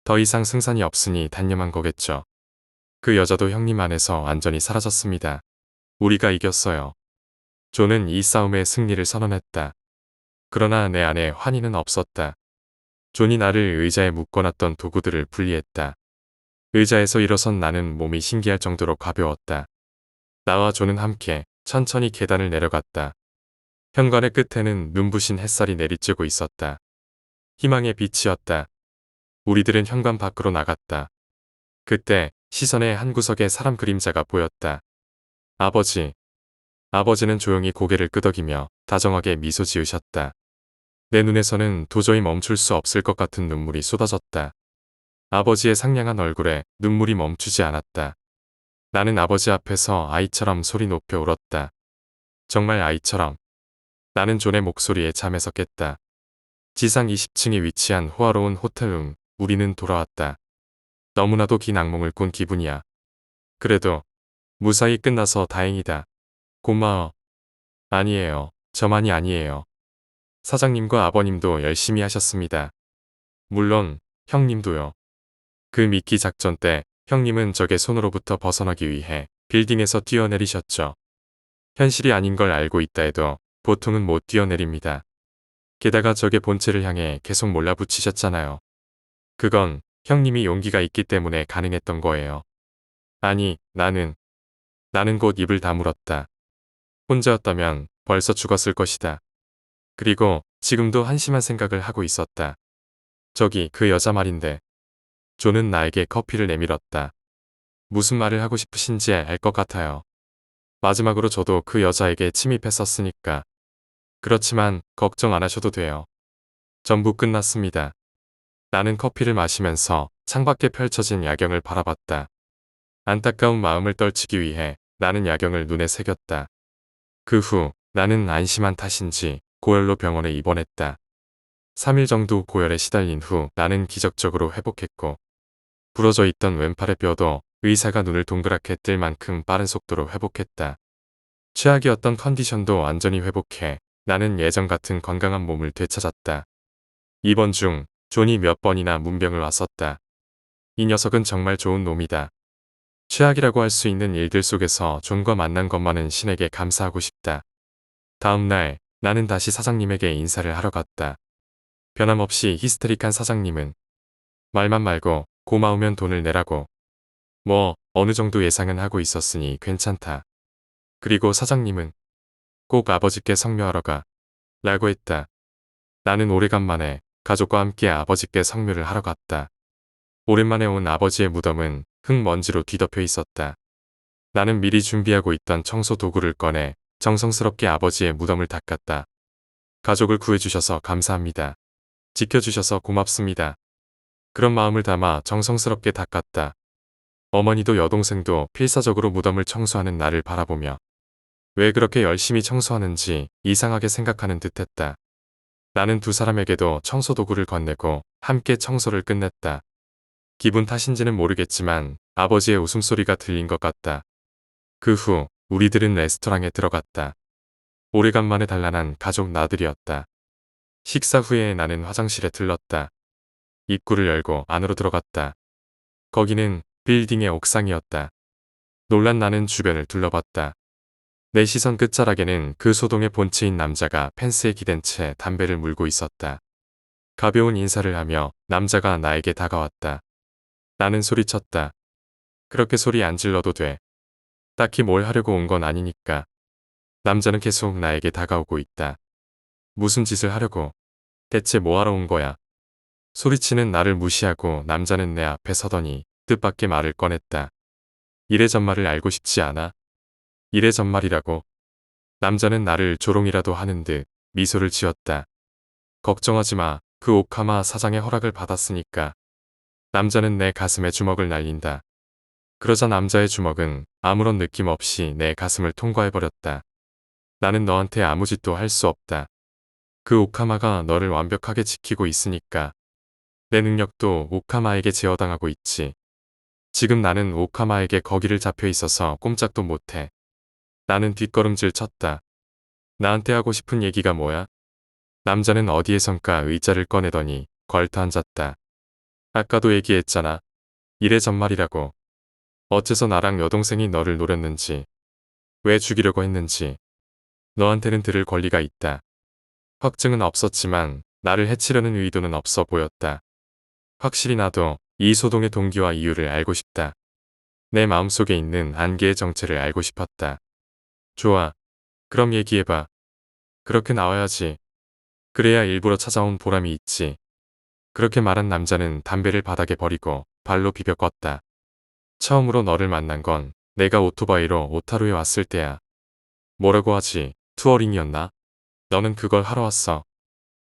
더 이상 승산이 없으니 단념한 거겠죠. 그 여자도 형님 안에서 완전히 사라졌습니다. 우리가 이겼어요. 존은 이 싸움의 승리를 선언했다. 그러나 내 안에 환희는 없었다. 존이 나를 의자에 묶어놨던 도구들을 분리했다. 의자에서 일어선 나는 몸이 신기할 정도로 가벼웠다. 나와 존은 함께 천천히 계단을 내려갔다. 현관의 끝에는 눈부신 햇살이 내리쬐고 있었다. 희망의 빛이었다. 우리들은 현관 밖으로 나갔다. 그때 시선의 한 구석에 사람 그림자가 보였다. 아버지. 아버지는 조용히 고개를 끄덕이며 다정하게 미소 지으셨다. 내 눈에서는 도저히 멈출 수 없을 것 같은 눈물이 쏟아졌다. 아버지의 상냥한 얼굴에 눈물이 멈추지 않았다. 나는 아버지 앞에서 아이처럼 소리 높여 울었다. 정말 아이처럼. 나는 존의 목소리에 잠에서 깼다. 지상 20층에 위치한 호화로운 호텔 우리는 돌아왔다. 너무나도 긴 악몽을 꾼 기분이야. 그래도 무사히 끝나서 다행이다. 고마워. 아니에요. 저만이 아니에요. 사장님과 아버님도 열심히 하셨습니다. 물론 형님도요. 그 미끼 작전 때 형님은 적의 손으로부터 벗어나기 위해 빌딩에서 뛰어내리셨죠. 현실이 아닌 걸 알고 있다 해도 보통은 못 뛰어내립니다. 게다가 적의 본체를 향해 계속 몰라붙이셨잖아요. 그건 형님이 용기가 있기 때문에 가능했던 거예요. 아니, 나는 곧 입을 다물었다. 혼자였다면 벌써 죽었을 것이다. 그리고 지금도 한심한 생각을 하고 있었다. 저기 그 여자 말인데. 존은 나에게 커피를 내밀었다. 무슨 말을 하고 싶으신지 알 것 같아요. 마지막으로 저도 그 여자에게 침입했었으니까. 그렇지만 걱정 안 하셔도 돼요. 전부 끝났습니다. 나는 커피를 마시면서 창밖에 펼쳐진 야경을 바라봤다. 안타까운 마음을 떨치기 위해 나는 야경을 눈에 새겼다. 그 후 나는 안심한 탓인지 고열로 병원에 입원했다. 3일 정도 고열에 시달린 후 나는 기적적으로 회복했고 부러져 있던 왼팔의 뼈도 의사가 눈을 동그랗게 뜰 만큼 빠른 속도로 회복했다. 최악이었던 컨디션도 완전히 회복해 나는 예전 같은 건강한 몸을 되찾았다. 입원 중 존이 몇 번이나 문병을 왔었다. 이 녀석은 정말 좋은 놈이다. 최악이라고 할 수 있는 일들 속에서 존과 만난 것만은 신에게 감사하고 싶다. 다음 날 나는 다시 사장님에게 인사를 하러 갔다. 변함없이 히스테릭한 사장님은 말만 말고 고마우면 돈을 내라고. 뭐 어느 정도 예상은 하고 있었으니 괜찮다. 그리고 사장님은 꼭 아버지께 성묘하러 가 라고 했다. 나는 오래간만에 가족과 함께 아버지께 성묘를 하러 갔다. 오랜만에 온 아버지의 무덤은 흙먼지로 뒤덮여 있었다. 나는 미리 준비하고 있던 청소 도구를 꺼내 정성스럽게 아버지의 무덤을 닦았다. 가족을 구해주셔서 감사합니다. 지켜주셔서 고맙습니다. 그런 마음을 담아 정성스럽게 닦았다. 어머니도 여동생도 필사적으로 무덤을 청소하는 나를 바라보며 왜 그렇게 열심히 청소하는지 이상하게 생각하는 듯했다. 나는 두 사람에게도 청소 도구를 건네고 함께 청소를 끝냈다. 기분 탓인지는 모르겠지만 아버지의 웃음소리가 들린 것 같다. 그 후 우리들은 레스토랑에 들어갔다. 오래간만에 단란한 가족 나들이었다. 식사 후에 나는 화장실에 들렀다. 입구를 열고 안으로 들어갔다. 거기는 빌딩의 옥상이었다. 놀란 나는 주변을 둘러봤다. 내 시선 끝자락에는 그 소동의 본체인 남자가 펜스에 기댄 채 담배를 물고 있었다. 가벼운 인사를 하며 남자가 나에게 다가왔다. 나는 소리쳤다. 그렇게 소리 안 질러도 돼. 딱히 뭘 하려고 온 건 아니니까. 남자는 계속 나에게 다가오고 있다. 무슨 짓을 하려고? 대체 뭐 하러 온 거야? 소리치는 나를 무시하고 남자는 내 앞에 서더니 뜻밖의 말을 꺼냈다. 이래전말을 알고 싶지 않아? 이래전말이라고. 남자는 나를 조롱이라도 하는 듯 미소를 지었다. 걱정하지 마. 그 오카마 사장의 허락을 받았으니까. 남자는 내 가슴에 주먹을 날린다. 그러자 남자의 주먹은 아무런 느낌 없이 내 가슴을 통과해버렸다. 나는 너한테 아무 짓도 할 수 없다. 그 오카마가 너를 완벽하게 지키고 있으니까. 내 능력도 오카마에게 제어당하고 있지. 지금 나는 오카마에게 거기를 잡혀 있어서 꼼짝도 못해. 나는 뒷걸음질 쳤다. 나한테 하고 싶은 얘기가 뭐야? 남자는 어디에선가 의자를 꺼내더니 걸터 앉았다. 아까도 얘기했잖아. 이래전말이라고. 어째서 나랑 여동생이 너를 노렸는지, 왜 죽이려고 했는지. 너한테는 들을 권리가 있다. 확증은 없었지만 나를 해치려는 의도는 없어 보였다. 확실히 나도 이 소동의 동기와 이유를 알고 싶다. 내 마음속에 있는 안개의 정체를 알고 싶었다. 좋아. 그럼 얘기해봐. 그렇게 나와야지. 그래야 일부러 찾아온 보람이 있지. 그렇게 말한 남자는 담배를 바닥에 버리고 발로 비벼 껐다. 처음으로 너를 만난 건 내가 오토바이로 오타루에 왔을 때야. 뭐라고 하지? 투어링이었나? 너는 그걸 하러 왔어.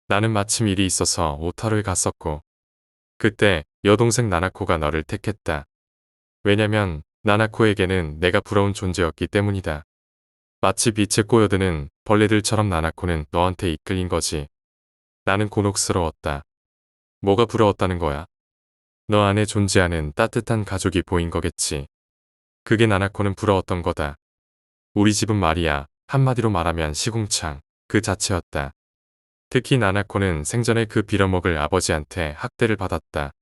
나는 마침 일이 있어서 오타루에 갔었고. 그때 여동생 나나코가 너를 택했다. 왜냐면 나나코에게는 내가 부러운 존재였기 때문이다. 마치 빛에 꼬여드는 벌레들처럼 나나코는 너한테 이끌린 거지. 나는 곤혹스러웠다. 뭐가 부러웠다는 거야? 너 안에 존재하는 따뜻한 가족이 보인 거겠지. 그게 나나코는 부러웠던 거다. 우리 집은 말이야, 한마디로 말하면 시궁창 그 자체였다. 특히 나나코는 생전에 그 빌어먹을 아버지한테 학대를 받았다.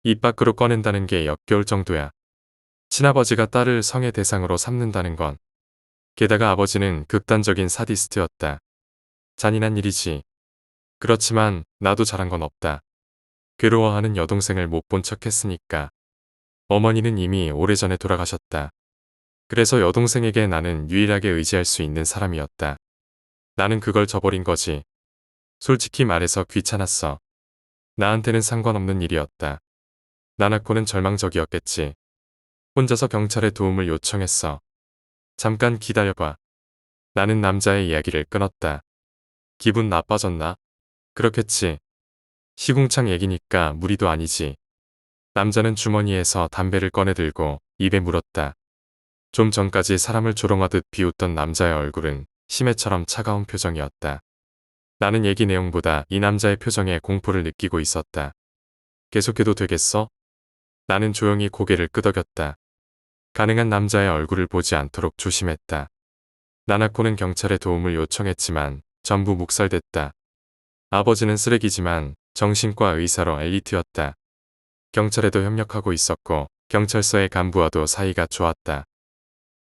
입 밖으로 꺼낸다는 게 역겨울 정도야. 친아버지가 딸을 성의 대상으로 삼는다는 건. 게다가 아버지는 극단적인 사디스트였다. 잔인한 일이지. 그렇지만 나도 잘한 건 없다. 괴로워하는 여동생을 못 본 척했으니까. 어머니는 이미 오래전에 돌아가셨다. 그래서 여동생에게 나는 유일하게 의지할 수 있는 사람이었다. 나는 그걸 저버린 거지. 솔직히 말해서 귀찮았어. 나한테는 상관없는 일이었다. 나나코는 절망적이었겠지. 혼자서 경찰에 도움을 요청했어. 잠깐 기다려봐. 나는 남자의 이야기를 끊었다. 기분 나빠졌나? 그렇겠지. 시궁창 얘기니까 무리도 아니지. 남자는 주머니에서 담배를 꺼내들고 입에 물었다. 좀 전까지 사람을 조롱하듯 비웃던 남자의 얼굴은 심해처럼 차가운 표정이었다. 나는 얘기 내용보다 이 남자의 표정에 공포를 느끼고 있었다. 계속해도 되겠어? 나는 조용히 고개를 끄덕였다. 가능한 남자의 얼굴을 보지 않도록 조심했다. 나나코는 경찰에 도움을 요청했지만 전부 묵살됐다. 아버지는 쓰레기지만 정신과 의사로 엘리트였다. 경찰에도 협력하고 있었고 경찰서의 간부와도 사이가 좋았다.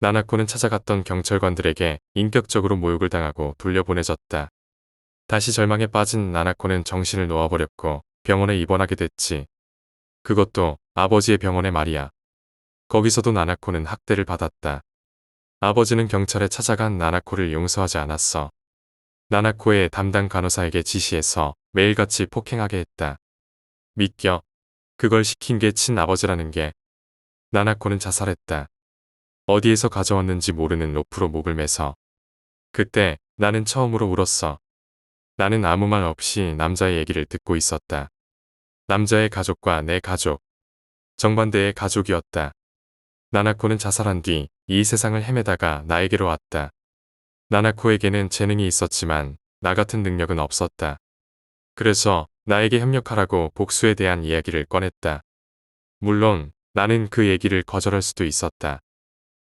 나나코는 찾아갔던 경찰관들에게 인격적으로 모욕을 당하고 돌려보내졌다. 다시 절망에 빠진 나나코는 정신을 놓아버렸고 병원에 입원하게 됐지. 그것도 아버지의 병원에 말이야. 거기서도 나나코는 학대를 받았다. 아버지는 경찰에 찾아간 나나코를 용서하지 않았어. 나나코의 담당 간호사에게 지시해서 매일같이 폭행하게 했다. 믿겨. 그걸 시킨 게 친아버지라는 게. 나나코는 자살했다. 어디에서 가져왔는지 모르는 로프로 목을 매서. 그때 나는 처음으로 울었어. 나는 아무 말 없이 남자의 얘기를 듣고 있었다. 남자의 가족과 내 가족. 정반대의 가족이었다. 나나코는 자살한 뒤 이 세상을 헤매다가 나에게로 왔다. 나나코에게는 재능이 있었지만 나 같은 능력은 없었다. 그래서 나에게 협력하라고 복수에 대한 이야기를 꺼냈다. 물론 나는 그 얘기를 거절할 수도 있었다.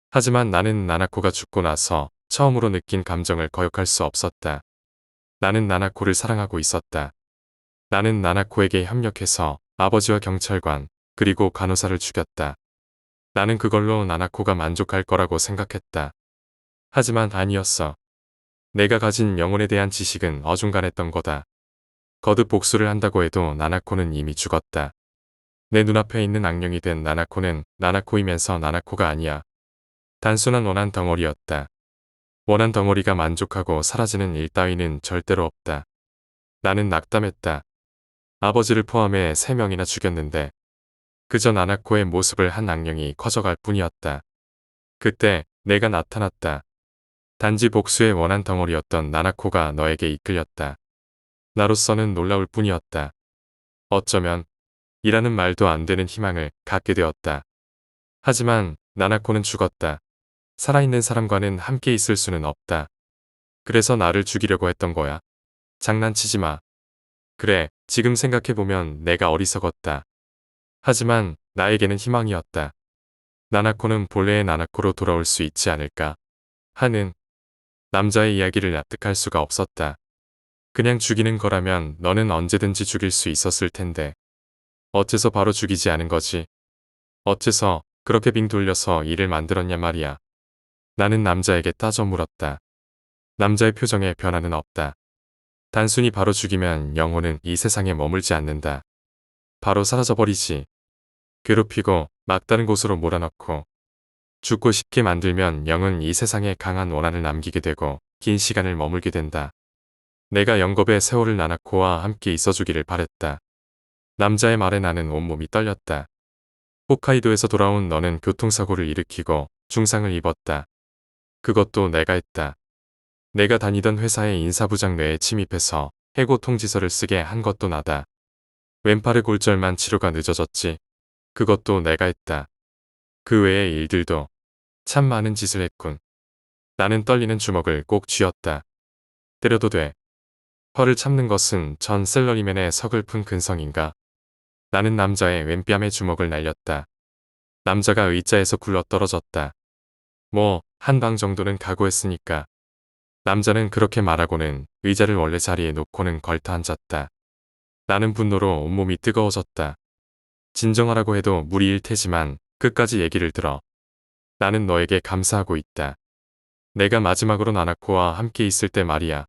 하지만 나는 나나코가 죽고 나서 처음으로 느낀 감정을 거역할 수 없었다. 나는 나나코를 사랑하고 있었다. 나는 나나코에게 협력해서 아버지와 경찰관, 그리고 간호사를 죽였다. 나는 그걸로 나나코가 만족할 거라고 생각했다. 하지만 아니었어. 내가 가진 영혼에 대한 지식은 어중간했던 거다. 거듭 복수를 한다고 해도 나나코는 이미 죽었다. 내 눈앞에 있는 악령이 된 나나코는 나나코이면서 나나코가 아니야. 단순한 원한 덩어리였다. 원한 덩어리가 만족하고 사라지는 일 따위는 절대로 없다. 나는 낙담했다. 아버지를 포함해 3명이나 죽였는데 그저 나나코의 모습을 한 악령이 커져갈 뿐이었다. 그때 내가 나타났다. 단지 복수의 원한 덩어리였던 나나코가 너에게 이끌렸다. 나로서는 놀라울 뿐이었다. 어쩌면 이라는 말도 안 되는 희망을 갖게 되었다. 하지만 나나코는 죽었다. 살아있는 사람과는 함께 있을 수는 없다. 그래서 나를 죽이려고 했던 거야. 장난치지 마. 그래, 지금 생각해보면 내가 어리석었다. 하지만 나에게는 희망이었다. 나나코는 본래의 나나코로 돌아올 수 있지 않을까 하는 남자의 이야기를 납득할 수가 없었다. 그냥 죽이는 거라면 너는 언제든지 죽일 수 있었을 텐데 어째서 바로 죽이지 않은 거지? 어째서 그렇게 빙 돌려서 일을 만들었냐 말이야. 나는 남자에게 따져 물었다. 남자의 표정에 변화는 없다. 단순히 바로 죽이면 영혼은 이 세상에 머물지 않는다. 바로 사라져버리지. 괴롭히고 막다른 곳으로 몰아넣고 죽고 싶게 만들면 영은 이 세상에 강한 원한을 남기게 되고 긴 시간을 머물게 된다. 내가 영겁의 세월을 나나코와 함께 있어주기를 바랬다. 남자의 말에 나는 온몸이 떨렸다. 홋카이도에서 돌아온 너는 교통사고를 일으키고 중상을 입었다. 그것도 내가 했다. 내가 다니던 회사의 인사부장 뇌에 침입해서 해고 통지서를 쓰게 한 것도 나다. 왼팔의 골절만 치료가 늦어졌지. 그것도 내가 했다. 그 외의 일들도 참 많은 짓을 했군. 나는 떨리는 주먹을 꼭 쥐었다. 때려도 돼. 화를 참는 것은 전 셀러리맨의 서글픈 근성인가. 나는 남자의 왼뺨에 주먹을 날렸다. 남자가 의자에서 굴러 떨어졌다. 뭐, 한 방 정도는 각오했으니까. 남자는 그렇게 말하고는 의자를 원래 자리에 놓고는 걸터 앉았다. 나는 분노로 온몸이 뜨거워졌다. 진정하라고 해도 무리일 테지만 끝까지 얘기를 들어. 나는 너에게 감사하고 있다. 내가 마지막으로 나나코와 함께 있을 때 말이야.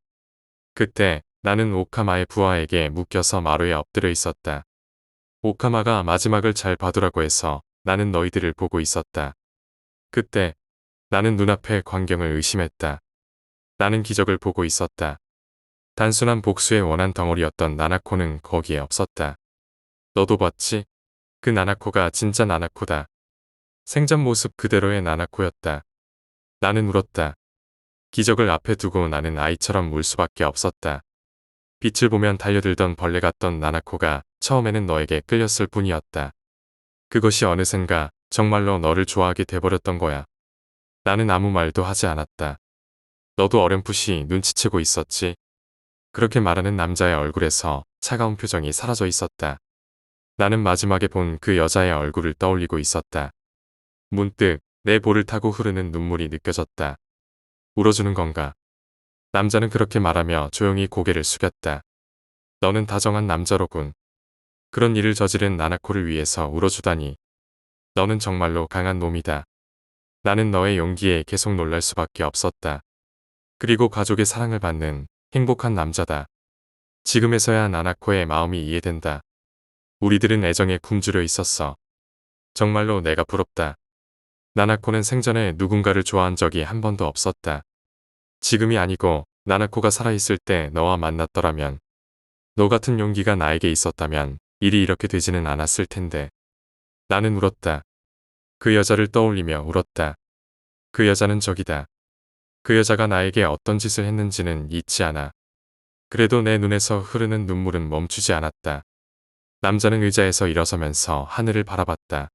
그때 나는 오카마의 부하에게 묶여서 마루에 엎드려 있었다. 오카마가 마지막을 잘 봐두라고 해서 나는 너희들을 보고 있었다. 그때 나는 눈앞의 광경을 의심했다. 나는 기적을 보고 있었다. 단순한 복수의 원한 덩어리였던 나나코는 거기에 없었다. 너도 봤지? 그 나나코가 진짜 나나코다. 생전 모습 그대로의 나나코였다. 나는 울었다. 기적을 앞에 두고 나는 아이처럼 울 수밖에 없었다. 빛을 보면 달려들던 벌레 같던 나나코가 처음에는 너에게 끌렸을 뿐이었다. 그것이 어느샌가 정말로 너를 좋아하게 돼버렸던 거야. 나는 아무 말도 하지 않았다. 너도 어렴풋이 눈치채고 있었지. 그렇게 말하는 남자의 얼굴에서 차가운 표정이 사라져 있었다. 나는 마지막에 본 그 여자의 얼굴을 떠올리고 있었다. 문득 내 볼을 타고 흐르는 눈물이 느껴졌다. 울어주는 건가? 남자는 그렇게 말하며 조용히 고개를 숙였다. 너는 다정한 남자로군. 그런 일을 저지른 나나코를 위해서 울어주다니. 너는 정말로 강한 놈이다. 나는 너의 용기에 계속 놀랄 수밖에 없었다. 그리고 가족의 사랑을 받는 행복한 남자다. 지금에서야 나나코의 마음이 이해된다. 우리들은 애정에 굶주려 있었어. 정말로 내가 부럽다. 나나코는 생전에 누군가를 좋아한 적이 한 번도 없었다. 지금이 아니고 나나코가 살아있을 때 너와 만났더라면, 너 같은 용기가 나에게 있었다면 일이 이렇게 되지는 않았을 텐데. 나는 울었다. 그 여자를 떠올리며 울었다. 그 여자는 저기다. 그 여자가 나에게 어떤 짓을 했는지는 잊지 않아. 그래도 내 눈에서 흐르는 눈물은 멈추지 않았다. 남자는 의자에서 일어서면서 하늘을 바라봤다.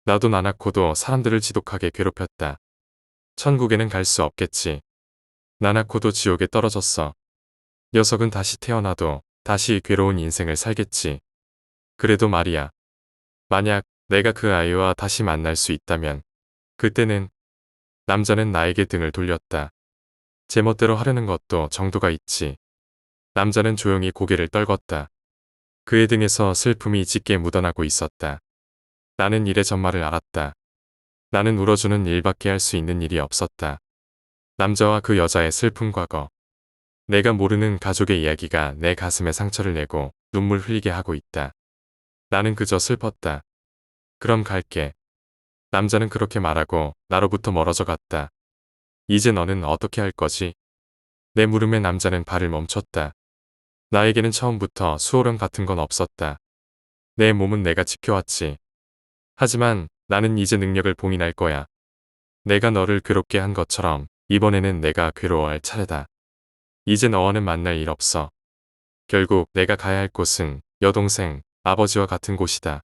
나도 나나코도 사람들을 지독하게 괴롭혔다. 천국에는 갈 수 없겠지. 나나코도 지옥에 떨어졌어. 녀석은 다시 태어나도 다시 괴로운 인생을 살겠지. 그래도 말이야. 만약 내가 그 아이와 다시 만날 수 있다면 그때는. 남자는 나에게 등을 돌렸다. 제멋대로 하려는 것도 정도가 있지. 남자는 조용히 고개를 떨궜다. 그의 등에서 슬픔이 짙게 묻어나고 있었다. 나는 일의 전말을 알았다. 나는 울어주는 일밖에 할 수 있는 일이 없었다. 남자와 그 여자의 슬픈 과거. 내가 모르는 가족의 이야기가 내 가슴에 상처를 내고 눈물 흘리게 하고 있다. 나는 그저 슬펐다. 그럼 갈게. 남자는 그렇게 말하고 나로부터 멀어져 갔다. 이제 너는 어떻게 할 거지? 내 물음에 남자는 발을 멈췄다. 나에게는 처음부터 수호령 같은 건 없었다. 내 몸은 내가 지켜왔지. 하지만 나는 이제 능력을 봉인할 거야. 내가 너를 괴롭게 한 것처럼 이번에는 내가 괴로워할 차례다. 이제 너와는 만날 일 없어. 결국 내가 가야 할 곳은 여동생, 아버지와 같은 곳이다.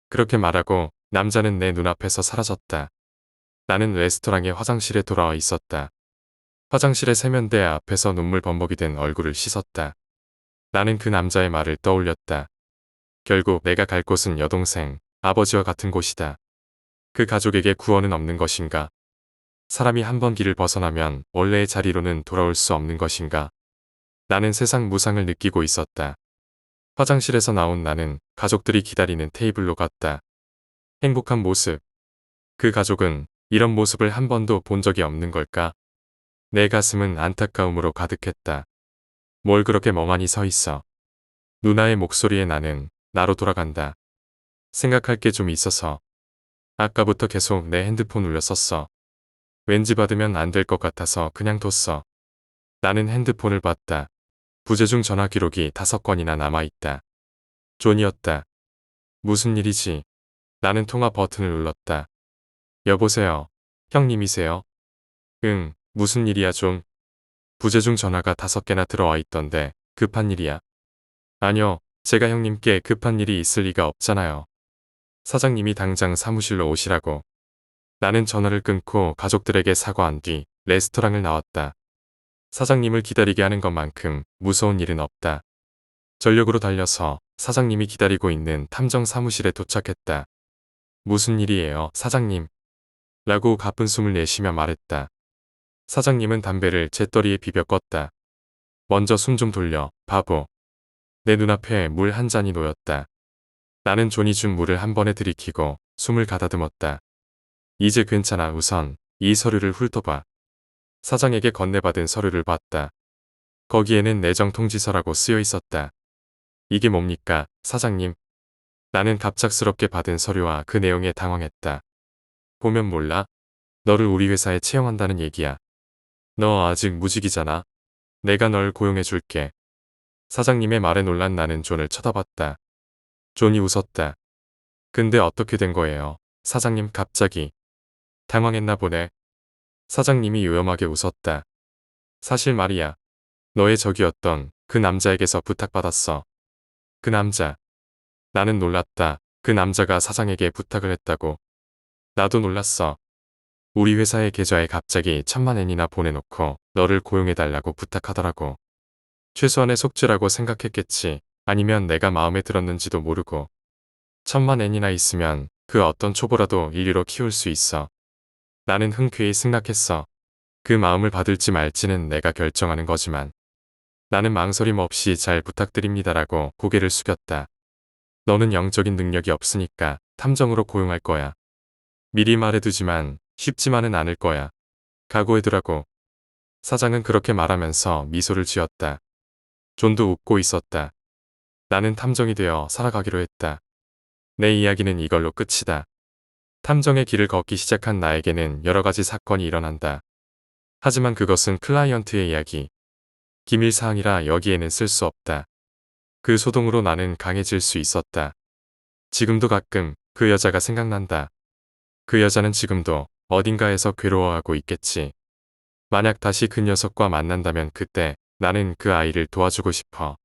그렇게 말하고 남자는 내 눈앞에서 사라졌다. 나는 레스토랑의 화장실에 돌아와 있었다. 화장실의 세면대 앞에서 눈물 범벅이 된 얼굴을 씻었다. 나는 그 남자의 말을 떠올렸다. 결국 내가 갈 곳은 여동생, 아버지와 같은 곳이다. 그 가족에게 구원은 없는 것인가? 사람이 한 번 길을 벗어나면 원래의 자리로는 돌아올 수 없는 것인가? 나는 세상 무상을 느끼고 있었다. 화장실에서 나온 나는 가족들이 기다리는 테이블로 갔다. 행복한 모습. 그 가족은 이런 모습을 한 번도 본 적이 없는 걸까? 내 가슴은 안타까움으로 가득했다. 뭘 그렇게 멍하니 서 있어. 누나의 목소리에 나는 나로 돌아간다. 생각할 게 좀 있어서. 아까부터 계속 내 핸드폰 울렸었어. 왠지 받으면 안 될 것 같아서 그냥 뒀어. 나는 핸드폰을 봤다. 부재중 전화 기록이 5건이나 남아있다. 존이었다. 무슨 일이지? 나는 통화 버튼을 눌렀다. 여보세요. 형님이세요? 응, 무슨 일이야 존? 부재중 전화가 5개나 들어와 있던데 급한 일이야. 아니요, 제가 형님께 급한 일이 있을 리가 없잖아요. 사장님이 당장 사무실로 오시라고. 나는 전화를 끊고 가족들에게 사과한 뒤 레스토랑을 나왔다. 사장님을 기다리게 하는 것만큼 무서운 일은 없다. 전력으로 달려서 사장님이 기다리고 있는 탐정 사무실에 도착했다. 무슨 일이에요, 사장님? 라고 가쁜 숨을 내쉬며 말했다. 사장님은 담배를 재떨이에 비벼 껐다. 먼저 숨 좀 돌려, 바보. 내 눈앞에 물 한 잔이 놓였다. 나는 존이 준 물을 한 번에 들이키고 숨을 가다듬었다. 이제 괜찮아. 우선 이 서류를 훑어봐. 사장에게 건네받은 서류를 봤다. 거기에는 내정 통지서라고 쓰여 있었다. 이게 뭡니까, 사장님? 나는 갑작스럽게 받은 서류와 그 내용에 당황했다. 보면 몰라? 너를 우리 회사에 채용한다는 얘기야. 너 아직 무직이잖아. 내가 널 고용해 줄게. 사장님의 말에 놀란 나는 존을 쳐다봤다. 존이 웃었다. 근데 어떻게 된 거예요, 사장님? 갑자기. 당황했나 보네. 사장님이 요염하게 웃었다. 사실 말이야. 너의 적이었던 그 남자에게서 부탁받았어. 그 남자. 나는 놀랐다. 그 남자가 사장에게 부탁을 했다고. 나도 놀랐어. 우리 회사의 계좌에 갑자기 1,000만 엔이나 보내놓고 너를 고용해달라고 부탁하더라고. 최소한의 속죄라고 생각했겠지. 아니면 내가 마음에 들었는지도 모르고. 1,000만 엔이나 있으면 그 어떤 초보라도 인류로 키울 수 있어. 나는 흔쾌히 승낙했어. 그 마음을 받을지 말지는 내가 결정하는 거지만. 나는 망설임 없이 잘 부탁드립니다라고 고개를 숙였다. 너는 영적인 능력이 없으니까 탐정으로 고용할 거야. 미리 말해두지만 쉽지만은 않을 거야. 각오해두라고. 사장은 그렇게 말하면서 미소를 지었다. 존도 웃고 있었다. 나는 탐정이 되어 살아가기로 했다. 내 이야기는 이걸로 끝이다. 탐정의 길을 걷기 시작한 나에게는 여러 가지 사건이 일어난다. 하지만 그것은 클라이언트의 이야기. 기밀사항이라 여기에는 쓸 수 없다. 그 소동으로 나는 강해질 수 있었다. 지금도 가끔 그 여자가 생각난다. 그 여자는 지금도 어딘가에서 괴로워하고 있겠지. 만약 다시 그 녀석과 만난다면 그때 나는 그 아이를 도와주고 싶어.